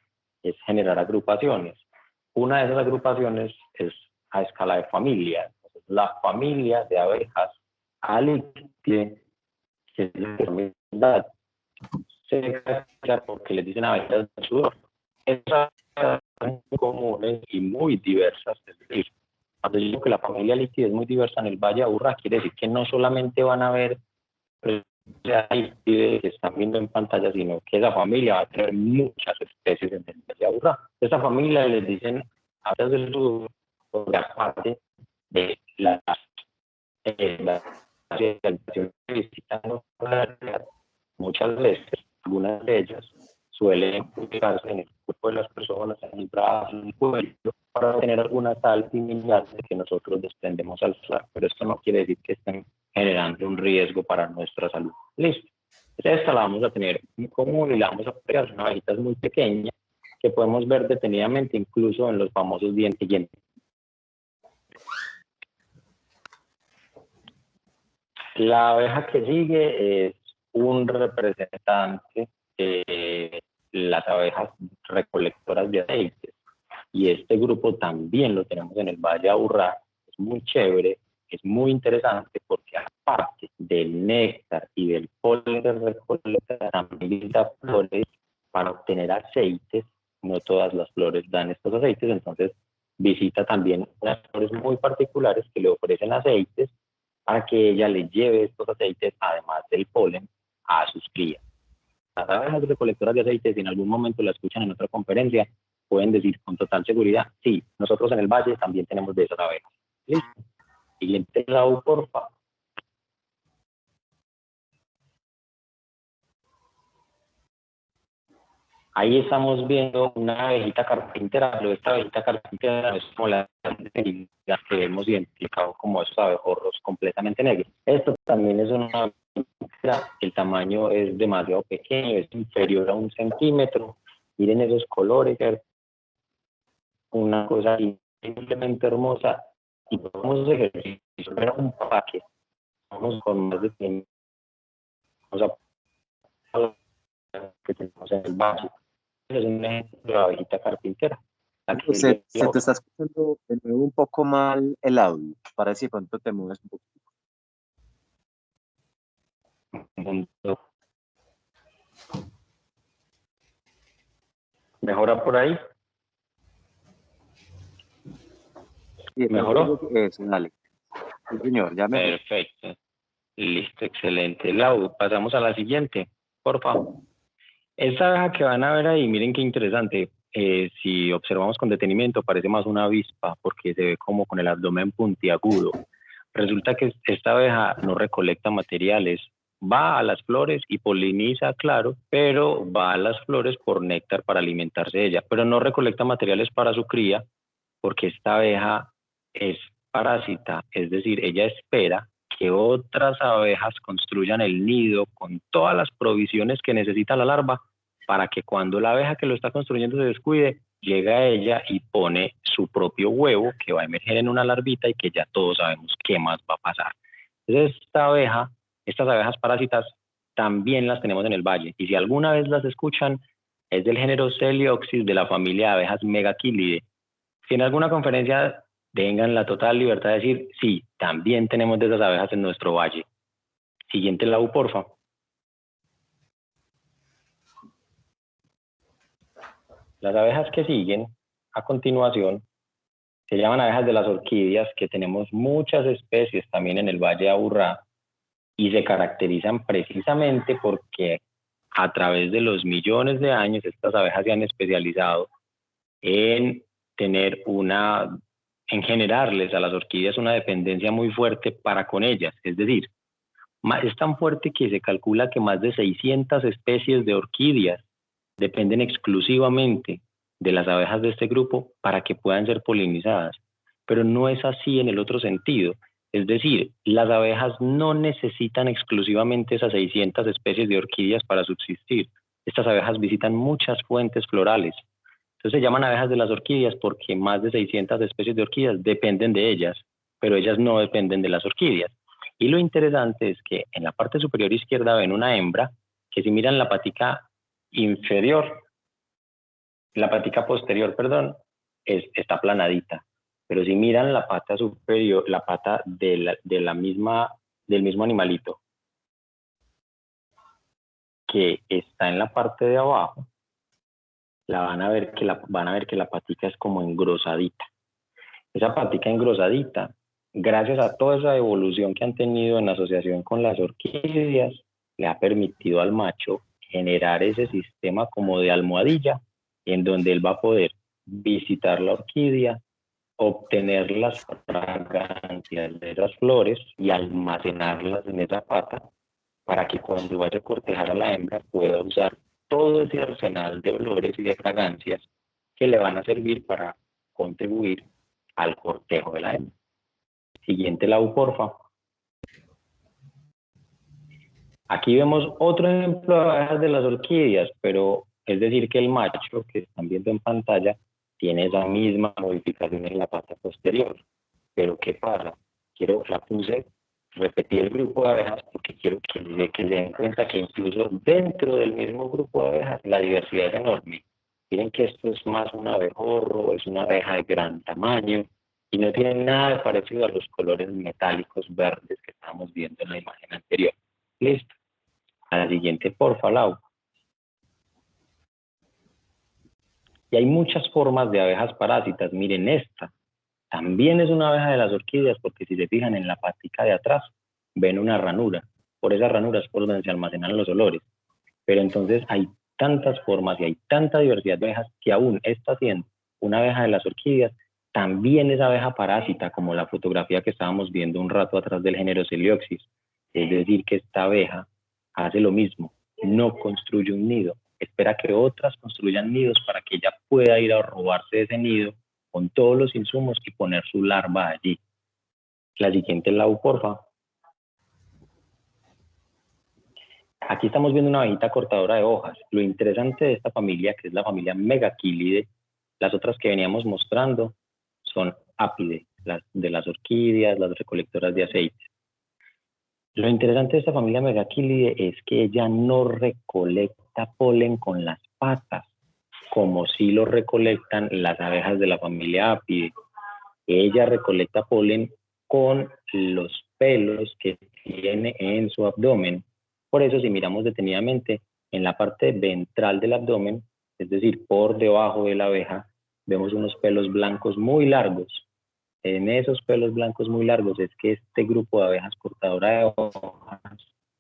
es generar agrupaciones. Una de esas agrupaciones es a escala de familia. La familia de abejas Alicte, que es la enfermedad, se caracteriza porque les dicen abejas del sudor. Esas son muy comunes y muy diversas. Es decir, cuando digo que la familia Alicte es muy diversa en el Valle de Aburrá, quiere decir que no solamente van a ver que están viendo en pantalla, sino que esa familia va a tener muchas especies en el Valle de Aburrá. Esa familia les dicen abejas del sudor porque aparte de las visitando muchas veces, algunas de ellas suelen ubicarse en el cuerpo de las personas, en el brazo, en el cuello, para tener alguna sal similar que nosotros desprendemos al usar, pero esto no quiere decir que estén generando un riesgo para nuestra salud. Listo. Esta la vamos a tener muy común y la vamos a pegar, son abejitas muy pequeñas que podemos ver detenidamente incluso en los famosos dientes llenos. La abeja que sigue es un representante de las abejas recolectoras de aceites y este grupo también lo tenemos en el Valle de Aburrá. Es muy chévere, es muy interesante porque aparte del néctar y del polen que recolecta, también da flores para obtener aceites. No todas las flores dan estos aceites, entonces visita también unas flores muy particulares que le ofrecen aceites para que ella le lleve estos aceites, además del polen, a sus crías. abejas recolectoras de aceite, si en algún momento la escuchan en otra conferencia, pueden decir con total seguridad, sí, nosotros en el valle también tenemos de esas abejas. ¿Listo? Siguiente slide, porfa. Ahí estamos viendo una abejita carpintera, pero esta abejita carpintera es como las que hemos identificado como esos abejorros completamente negros. Esto también es una abejita, el tamaño es demasiado pequeño, es inferior a 1 centímetro. Miren esos colores, una cosa increíblemente hermosa. Y podemos ejercicio, era un paquete, vamos con más de 100, vamos a que tenemos en el valle. Es un ejemplo de la abejita carpintera. Se te está escuchando de nuevo un poco mal el audio, para si de pronto te mueves un poquito. ¿Mejora por ahí? Sí, ¿Mejoró? Eso, dale. Sí, señor, ya me. Perfecto. Listo, excelente. Lau, pasamos a la siguiente, por favor. Esta abeja que van a ver ahí, miren qué interesante. Si observamos con detenimiento, parece más una avispa porque se ve como con el abdomen puntiagudo. Resulta que esta abeja no recolecta materiales, va a las flores y poliniza, claro, pero va a las flores por néctar para alimentarse de ella, pero no recolecta materiales para su cría porque esta abeja es parásita, es decir, ella espera que otras abejas construyan el nido con todas las provisiones que necesita la larva para que cuando la abeja que lo está construyendo se descuide, llega a ella y pone su propio huevo que va a emerger en una larvita y que ya todos sabemos qué más va a pasar. Entonces estas abejas parásitas también las tenemos en el valle y si alguna vez las escuchan es del género Celeoxys de la familia de abejas Megachilidae. Si en alguna conferencia tengan la total libertad de decir, sí, también tenemos de esas abejas en nuestro valle. Siguiente Lau, porfa. Las abejas que siguen a continuación se llaman abejas de las orquídeas, que tenemos muchas especies también en el Valle de Aburrá y se caracterizan precisamente porque a través de los millones de años estas abejas se han especializado en tener en generarles a las orquídeas una dependencia muy fuerte para con ellas, es decir, es tan fuerte que se calcula que más de 600 especies de orquídeas dependen exclusivamente de las abejas de este grupo para que puedan ser polinizadas. Pero no es así en el otro sentido. Es decir, las abejas no necesitan exclusivamente esas 600 especies de orquídeas para subsistir. Estas abejas visitan muchas fuentes florales. Entonces se llaman abejas de las orquídeas porque más de 600 especies de orquídeas dependen de ellas, pero ellas no dependen de las orquídeas. Y lo interesante es que en la parte superior izquierda ven una hembra que si miran la patica posterior, perdón, está aplanadita. Pero si miran la pata superior, la pata del mismo animalito que está en la parte de abajo, van a ver que la patica es como engrosadita. Esa patica engrosadita, gracias a toda esa evolución que han tenido en asociación con las orquídeas, le ha permitido al macho generar ese sistema como de almohadilla en donde él va a poder visitar la orquídea, obtener las fragancias de esas flores y almacenarlas en esa pata para que cuando vaya a cortejar a la hembra pueda usar todo ese arsenal de olores y de fragancias que le van a servir para contribuir al cortejo de la hembra. Siguiente Lau, porfa. Aquí vemos otro ejemplo de abejas de las orquídeas, pero es decir que el macho que están viendo en pantalla tiene esa misma modificación en la pata posterior. Pero ¿qué pasa? Repetí el grupo de abejas porque quiero que se den cuenta que incluso dentro del mismo grupo de abejas la diversidad es enorme. Miren que esto es más un abejorro, es una abeja de gran tamaño y no tiene nada de parecido a los colores metálicos verdes que estábamos viendo en la imagen anterior. Listo. A la siguiente, porfa, Lau. Y hay muchas formas de abejas parásitas. Miren esta. También es una abeja de las orquídeas porque si se fijan en la patica de atrás, ven una ranura. Por esa ranura es por donde se almacenan los olores. Pero entonces hay tantas formas y hay tanta diversidad de abejas que aún está siendo una abeja de las orquídeas, también es abeja parásita, como la fotografía que estábamos viendo un rato atrás del género Coleopsis. Es decir, que esta abeja hace lo mismo, no construye un nido, espera que otras construyan nidos para que ella pueda ir a robarse de ese nido con todos los insumos y poner su larva allí. La siguiente, Lau, porfa. Aquí estamos viendo una abejita cortadora de hojas. Lo interesante de esta familia, que es la familia Megachilidae, las otras que veníamos mostrando son Apidae, las de las orquídeas, las recolectoras de aceite. Lo interesante de esta familia Megachilidae es que ella no recolecta polen con las patas, como sí lo recolectan las abejas de la familia Apidae. Ella recolecta polen con los pelos que tiene en su abdomen. Por eso, si miramos detenidamente en la parte ventral del abdomen, es decir, por debajo de la abeja, vemos unos pelos blancos muy largos. En esos pelos blancos muy largos es que este grupo de abejas cortadoras de hojas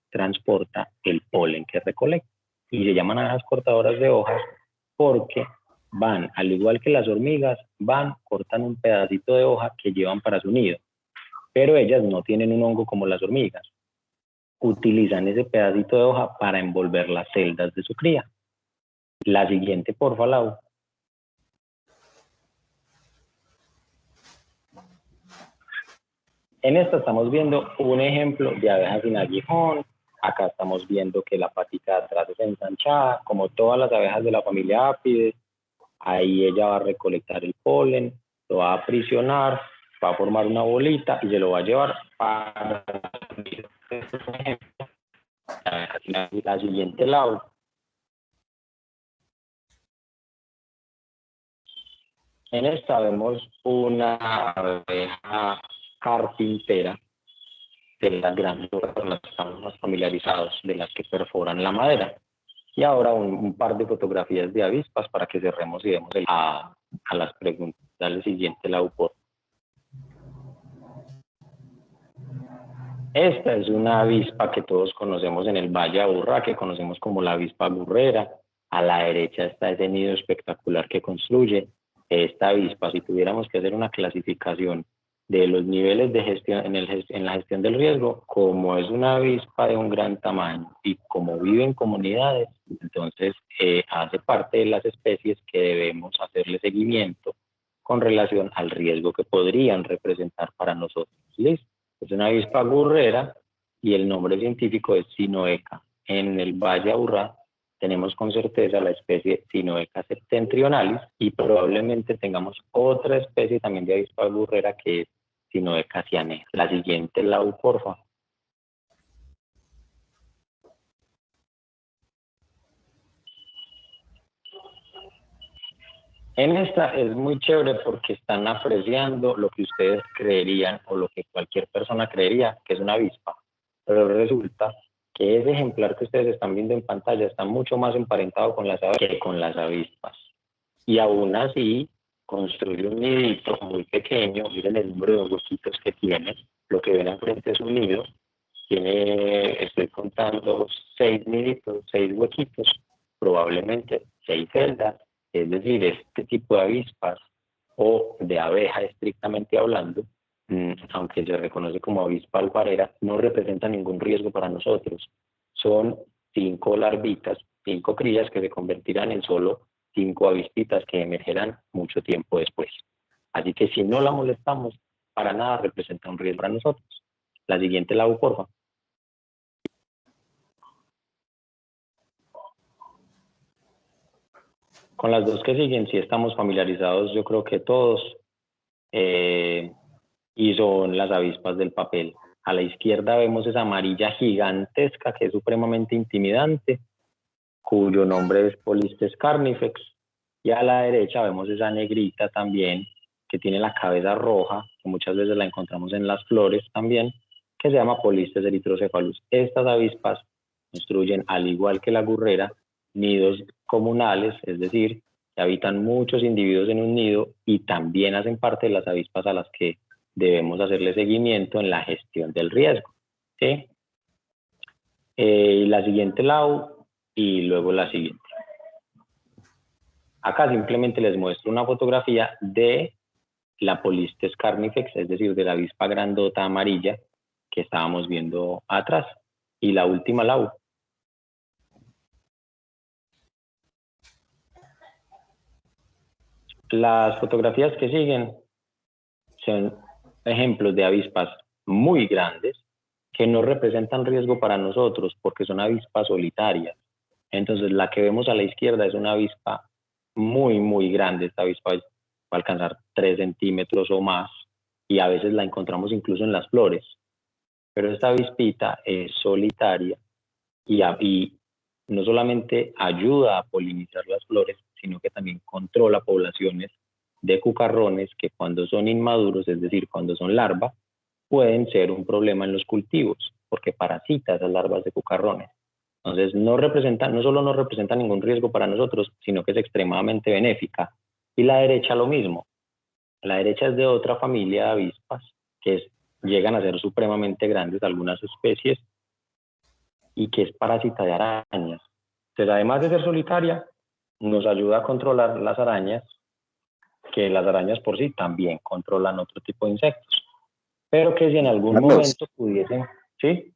transporta el polen que recolecta. Y se llaman abejas cortadoras de hojas porque van, al igual que las hormigas, van, cortan un pedacito de hoja que llevan para su nido. Pero ellas no tienen un hongo como las hormigas. Utilizan ese pedacito de hoja para envolver las celdas de su cría. La siguiente, porfa, Lau. En esta estamos viendo un ejemplo de abeja sin aguijón. Acá estamos viendo que la patita de atrás es ensanchada, como todas las abejas de la familia Apidae. Ahí ella va a recolectar el polen, lo va a aprisionar, va a formar una bolita y se lo va a llevar para la siguiente lado. En esta vemos una abeja carpintera, de las grandes, con las que estamos más familiarizados, de las que perforan la madera. Y ahora un par de fotografías de avispas para que cerremos y demos a las preguntas. Dale siguiente, la UPOR. Esta es una avispa que todos conocemos en el Valle Aburrá, que conocemos como la avispa burrera. A la derecha está ese nido espectacular que construye. Esta avispa, si tuviéramos que hacer una clasificación de los niveles de gestión en la gestión del riesgo, como es una avispa de un gran tamaño y como vive en comunidades, entonces hace parte de las especies que debemos hacerle seguimiento con relación al riesgo que podrían representar para nosotros. ¿Listo? Es una avispa burrera y el nombre científico es Sinoeca. En el Valle Aburrá tenemos con certeza la especie Sinoeca septentrionalis y probablemente tengamos otra especie también de avispa burrera que es Sinoeca cyanea. La siguiente, Lau, porfa. En esta es muy chévere porque están apreciando lo que ustedes creerían o lo que cualquier persona creería que es una avispa. Pero resulta que ese ejemplar que ustedes están viendo en pantalla está mucho más emparentado con las aves que con las avispas. Y aún así construye un nidito muy pequeño. Miren el número de huequitos que tiene. Lo que ven al frente es un nido. Tiene, estoy contando 6 niditos, 6 huequitos, probablemente 6 celdas. Es decir, este tipo de avispas o de abeja estrictamente hablando, aunque se reconoce como avispa alfarera, no representa ningún riesgo para nosotros. Son 5 larvitas, 5 crías que se convertirán en solo 5 avispitas que emergerán mucho tiempo después. Así que si no la molestamos, para nada representa un riesgo para nosotros. La siguiente, Lau, porfa. Con las dos que siguen, sí estamos familiarizados, yo creo que todos, y son las avispas del papel. A la izquierda vemos esa amarilla gigantesca que es supremamente intimidante, cuyo nombre es Polistes carnifex, y a la derecha vemos esa negrita también, que tiene la cabeza roja, que muchas veces la encontramos en las flores también, que se llama Polistes erythrocephalus. Estas avispas construyen, al igual que la burrera, nidos comunales, es decir, que habitan muchos individuos en un nido y también hacen parte de las avispas a las que debemos hacerle seguimiento en la gestión del riesgo. ¿Sí? Y la siguiente, Lau, y luego la siguiente. Acá simplemente les muestro una fotografía de la Polistes carnifex, es decir, de la avispa grandota amarilla que estábamos viendo atrás. Y la última, Lau. Las fotografías que siguen son ejemplos de avispas muy grandes que no representan riesgo para nosotros porque son avispas solitarias. Entonces la que vemos a la izquierda es una avispa muy grande. Esta avispa va a alcanzar 3 centímetros o más y a veces la encontramos incluso en las flores. Pero esta avispita es solitaria y no solamente ayuda a polinizar las flores, sino que también controla poblaciones de cucarrones que cuando son inmaduros, es decir, cuando son larvas, pueden ser un problema en los cultivos, porque parasita esas larvas de cucarrones. Entonces, no solo no representa ningún riesgo para nosotros, sino que es extremadamente benéfica. Y la derecha lo mismo. La derecha es de otra familia de avispas, llegan a ser supremamente grandes algunas especies, y que es parásita de arañas. Entonces, además de ser solitaria, nos ayuda a controlar las arañas, que las arañas por sí también controlan otro tipo de insectos, pero que si en algún momento pudiesen, ¿sí?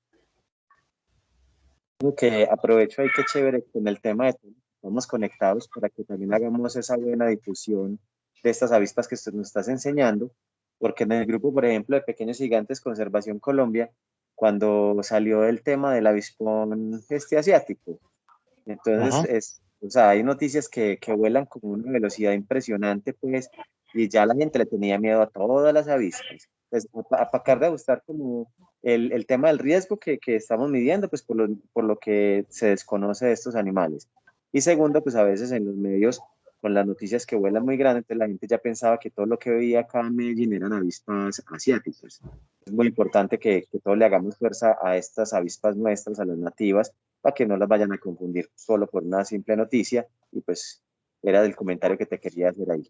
Que aprovecho ahí, que chévere, con el tema de todos estamos conectados para que también hagamos esa buena difusión de estas avispas que usted nos está enseñando, porque en el grupo, por ejemplo, de Pequeños Gigantes Conservación Colombia, cuando salió el tema del avispón asiático, entonces o sea, hay noticias que vuelan con una velocidad impresionante, pues, y ya la gente le tenía miedo a todas las avispas. Pues, a pacar de gustar como el tema del riesgo que estamos midiendo, pues, por lo que se desconoce de estos animales. Y segundo, pues, a veces en los medios, con las noticias que vuelan muy grandes, la gente ya pensaba que todo lo que veía acá en Medellín eran avispas asiáticas. Es muy importante que todos le hagamos fuerza a estas avispas nuestras, a las nativas, para que no las vayan a confundir solo por una simple noticia. Y pues era del comentario que te quería hacer ahí.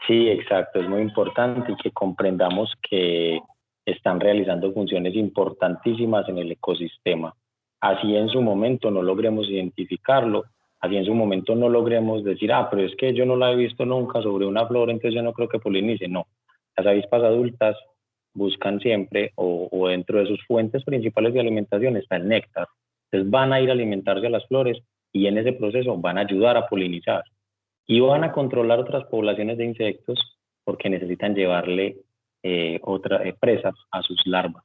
Sí, exacto, es muy importante y que comprendamos que están realizando funciones importantísimas en el ecosistema. Así en su momento no logremos identificarlo, así en su momento no logremos decir, pero es que yo no la he visto nunca sobre una flor, entonces yo no creo que polinice. No, las avispas adultas buscan siempre, o dentro de sus fuentes principales de alimentación está el néctar. Entonces van a ir a alimentarse a las flores y en ese proceso van a ayudar a polinizar. Y van a controlar otras poblaciones de insectos porque necesitan llevarle presas a sus larvas.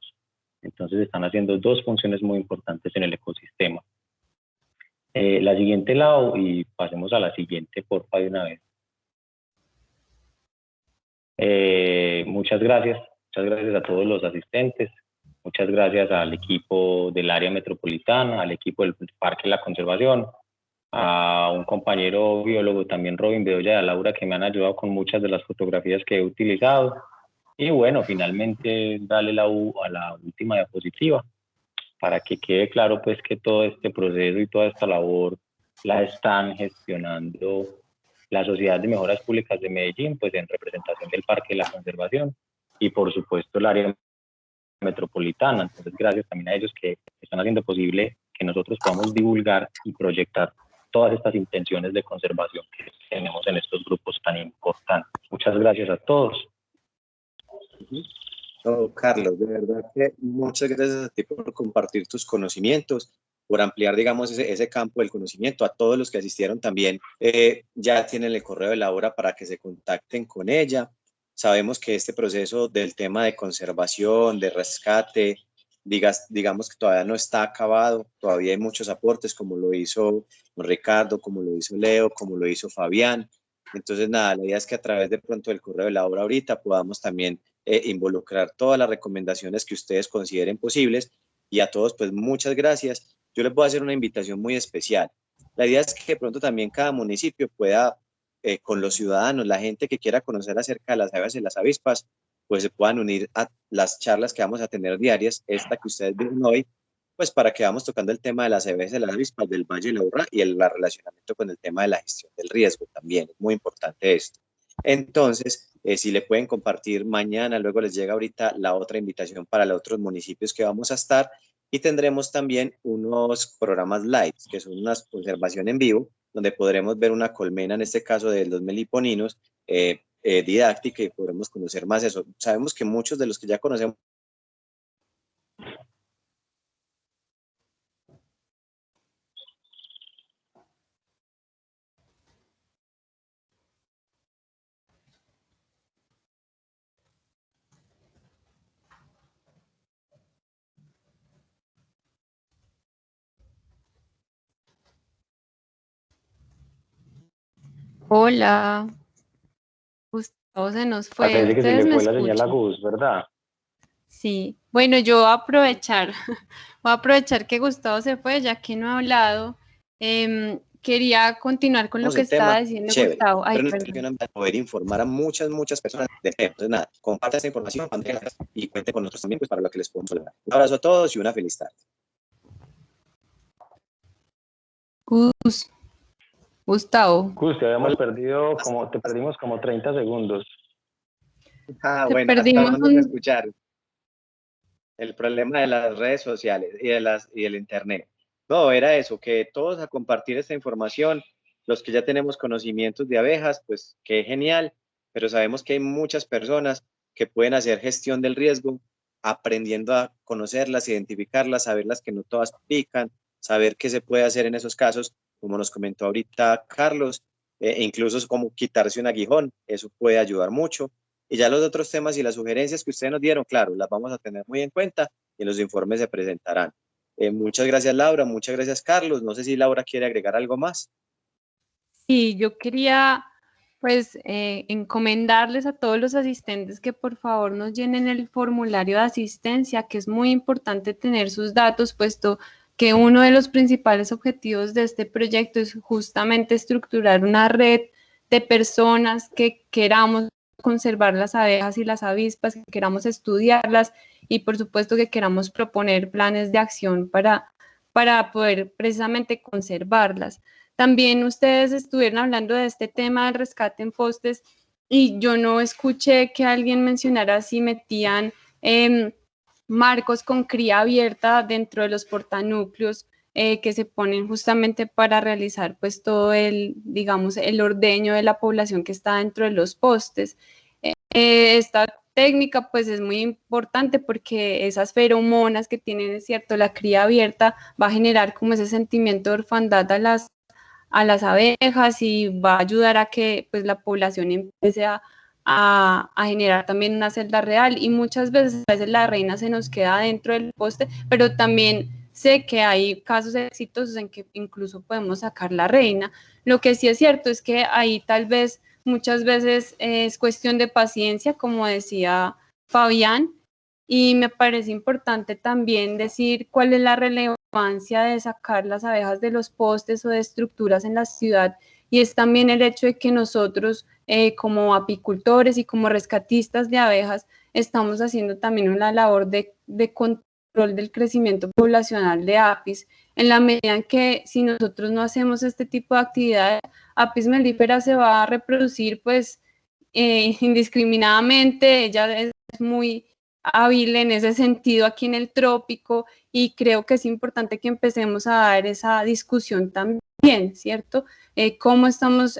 Entonces están haciendo dos funciones muy importantes en el ecosistema. La siguiente lado, y pasemos a la siguiente, porfa, de una vez. Muchas gracias a todos los asistentes, muchas gracias al equipo del área metropolitana, al equipo del Parque de la Conservación, a un compañero biólogo también, Robin Bedoya y a Laura, que me han ayudado con muchas de las fotografías que he utilizado. Y bueno, finalmente darle a la última diapositiva para que quede claro pues que todo este proceso y toda esta labor la están gestionando la Sociedad de Mejoras Públicas de Medellín, pues en representación del Parque de la Conservación y por supuesto el área metropolitana. Entonces gracias también a ellos que están haciendo posible que nosotros podamos divulgar y proyectar todas estas intenciones de conservación que tenemos en estos grupos tan importantes. Muchas gracias a todos. Carlos, de verdad que muchas gracias a ti por compartir tus conocimientos, por ampliar, digamos, ese campo del conocimiento. A todos los que asistieron también, ya tienen el correo de Laura para que se contacten con ella. Sabemos que este proceso del tema de conservación, de rescate, digamos que todavía no está acabado, todavía hay muchos aportes, como lo hizo Ricardo, como lo hizo Leo, como lo hizo Fabián. Entonces, nada, la idea es que a través de pronto del correo de Laura ahorita podamos también involucrar todas las recomendaciones que ustedes consideren posibles. Y a todos, pues muchas gracias. Yo les voy a hacer una invitación muy especial. La idea es que de pronto también cada municipio pueda, con los ciudadanos, la gente que quiera conocer acerca de las aves y las avispas, pues se puedan unir a las charlas que vamos a tener diarias, esta que ustedes vieron hoy, pues para que vamos tocando el tema de las aves y las avispas del Valle de la Urra y el relacionamiento con el tema de la gestión del riesgo también. Es muy importante esto. Entonces, si le pueden compartir mañana, luego les llega ahorita la otra invitación para los otros municipios que vamos a estar, y tendremos también unos programas live, que son una observación en vivo, donde podremos ver una colmena, en este caso de los meliponinos, didáctica, y podremos conocer más eso. Sabemos que muchos de los que ya conocemos Hola, Gustavo se nos fue. Parece que se ¿Ustedes le me fue la señal a escuchan? Gus, ¿verdad? Sí. Bueno, yo voy a aprovechar, voy a aprovechar que Gustavo se fue, ya que no ha hablado. Quería continuar con lo que el tema, estaba diciendo chévere, Gustavo. Ay, pero nos perdón. a poder informar a muchas personas del tema. Entonces, nada, compartan esta información, mándenla y cuenten con nosotros también, pues, para lo que les podemos hablar. Un abrazo a todos y una feliz tarde. Gustavo, Gus, te habíamos perdido te perdimos como 30 segundos. Ah, te bueno, ¿hasta perdimos dónde me escucharon? El problema de las redes sociales y del internet. No, era eso, que todos a compartir esta información, los que ya tenemos conocimientos de abejas, pues qué genial, pero sabemos que hay muchas personas que pueden hacer gestión del riesgo, aprendiendo a conocerlas, identificarlas, saberlas que no todas pican, saber qué se puede hacer en esos casos, como nos comentó ahorita Carlos, e incluso como quitarse un aguijón, eso puede ayudar mucho. Y ya los otros temas y las sugerencias que ustedes nos dieron, claro, las vamos a tener muy en cuenta y los informes se presentarán. Muchas gracias, Laura. Muchas gracias, Carlos. No sé si Laura quiere agregar algo más. Sí, yo quería pues encomendarles a todos los asistentes que por favor nos llenen el formulario de asistencia, que es muy importante tener sus datos, puesto que uno de los principales objetivos de este proyecto es justamente estructurar una red de personas que queramos conservar las abejas y las avispas, que queramos estudiarlas y por supuesto que queramos proponer planes de acción para poder precisamente conservarlas. También ustedes estuvieron hablando de este tema del rescate en postes y yo no escuché que alguien mencionara si metían marcos con cría abierta dentro de los portanúcleos que se ponen justamente para realizar pues todo digamos, el ordeño de la población que está dentro de los postes. Esta técnica pues es muy importante porque esas feromonas que tienen, es cierto, la cría abierta va a generar como ese sentimiento de orfandad a las abejas y va a ayudar a que pues la población empiece a generar también una celda real y muchas veces a veces la reina se nos queda dentro del poste, pero también sé que hay casos exitosos en que incluso podemos sacar la reina. Lo que sí es cierto es que ahí tal vez muchas veces es cuestión de paciencia, como decía Fabián, y me parece importante también decir cuál es la relevancia de sacar las abejas de los postes o de estructuras en la ciudad, y es también el hecho de que nosotros como apicultores y como rescatistas de abejas estamos haciendo también una labor de control del crecimiento poblacional de apis, en la medida en que si nosotros no hacemos este tipo de actividades, apis mellifera se va a reproducir pues indiscriminadamente, ella es muy hábil en ese sentido aquí en el trópico y creo que es importante que empecemos a dar esa discusión también, ¿cierto? Cómo estamos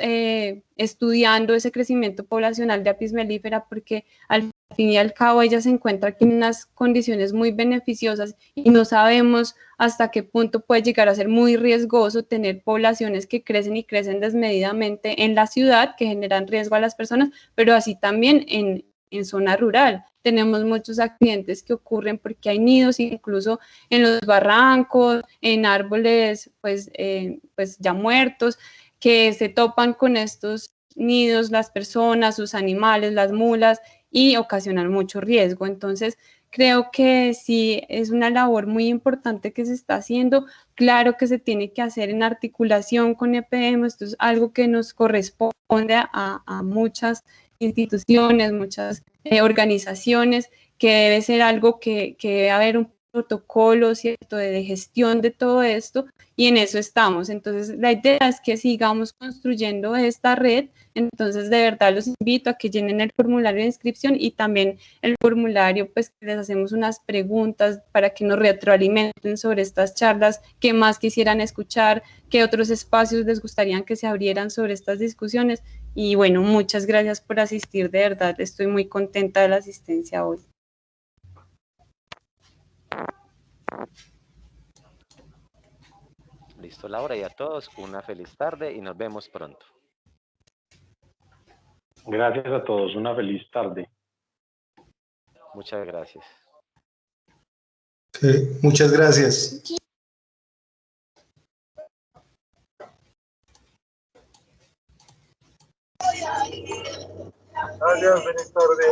estudiando ese crecimiento poblacional de apis mellifera porque al fin y al cabo ella se encuentra aquí en unas condiciones muy beneficiosas y no sabemos hasta qué punto puede llegar a ser muy riesgoso tener poblaciones que crecen y crecen desmedidamente en la ciudad, que generan riesgo a las personas, pero así también en zona rural. Tenemos muchos accidentes que ocurren porque hay nidos, incluso en los barrancos, en árboles pues ya muertos, que se topan con estos nidos las personas, sus animales, las mulas, y ocasionan mucho riesgo. Entonces, creo que sí es una labor muy importante que se está haciendo. Claro que se tiene que hacer en articulación con EPM, esto es algo que nos corresponde a muchas instituciones, muchas organizaciones, que debe ser algo que debe haber un protocolos, ¿cierto?, de gestión de todo esto, y en eso estamos. Entonces, la idea es que sigamos construyendo esta red. Entonces, de verdad los invito a que llenen el formulario de inscripción y también el formulario, pues les hacemos unas preguntas para que nos retroalimenten sobre estas charlas, qué más quisieran escuchar, qué otros espacios les gustaría que se abrieran sobre estas discusiones. Y bueno, muchas gracias por asistir, de verdad, estoy muy contenta de la asistencia hoy. Listo, Laura, y a todos una feliz tarde y nos vemos pronto. Gracias a todos, una feliz tarde. Muchas gracias. Muchas gracias. Gracias, feliz tarde.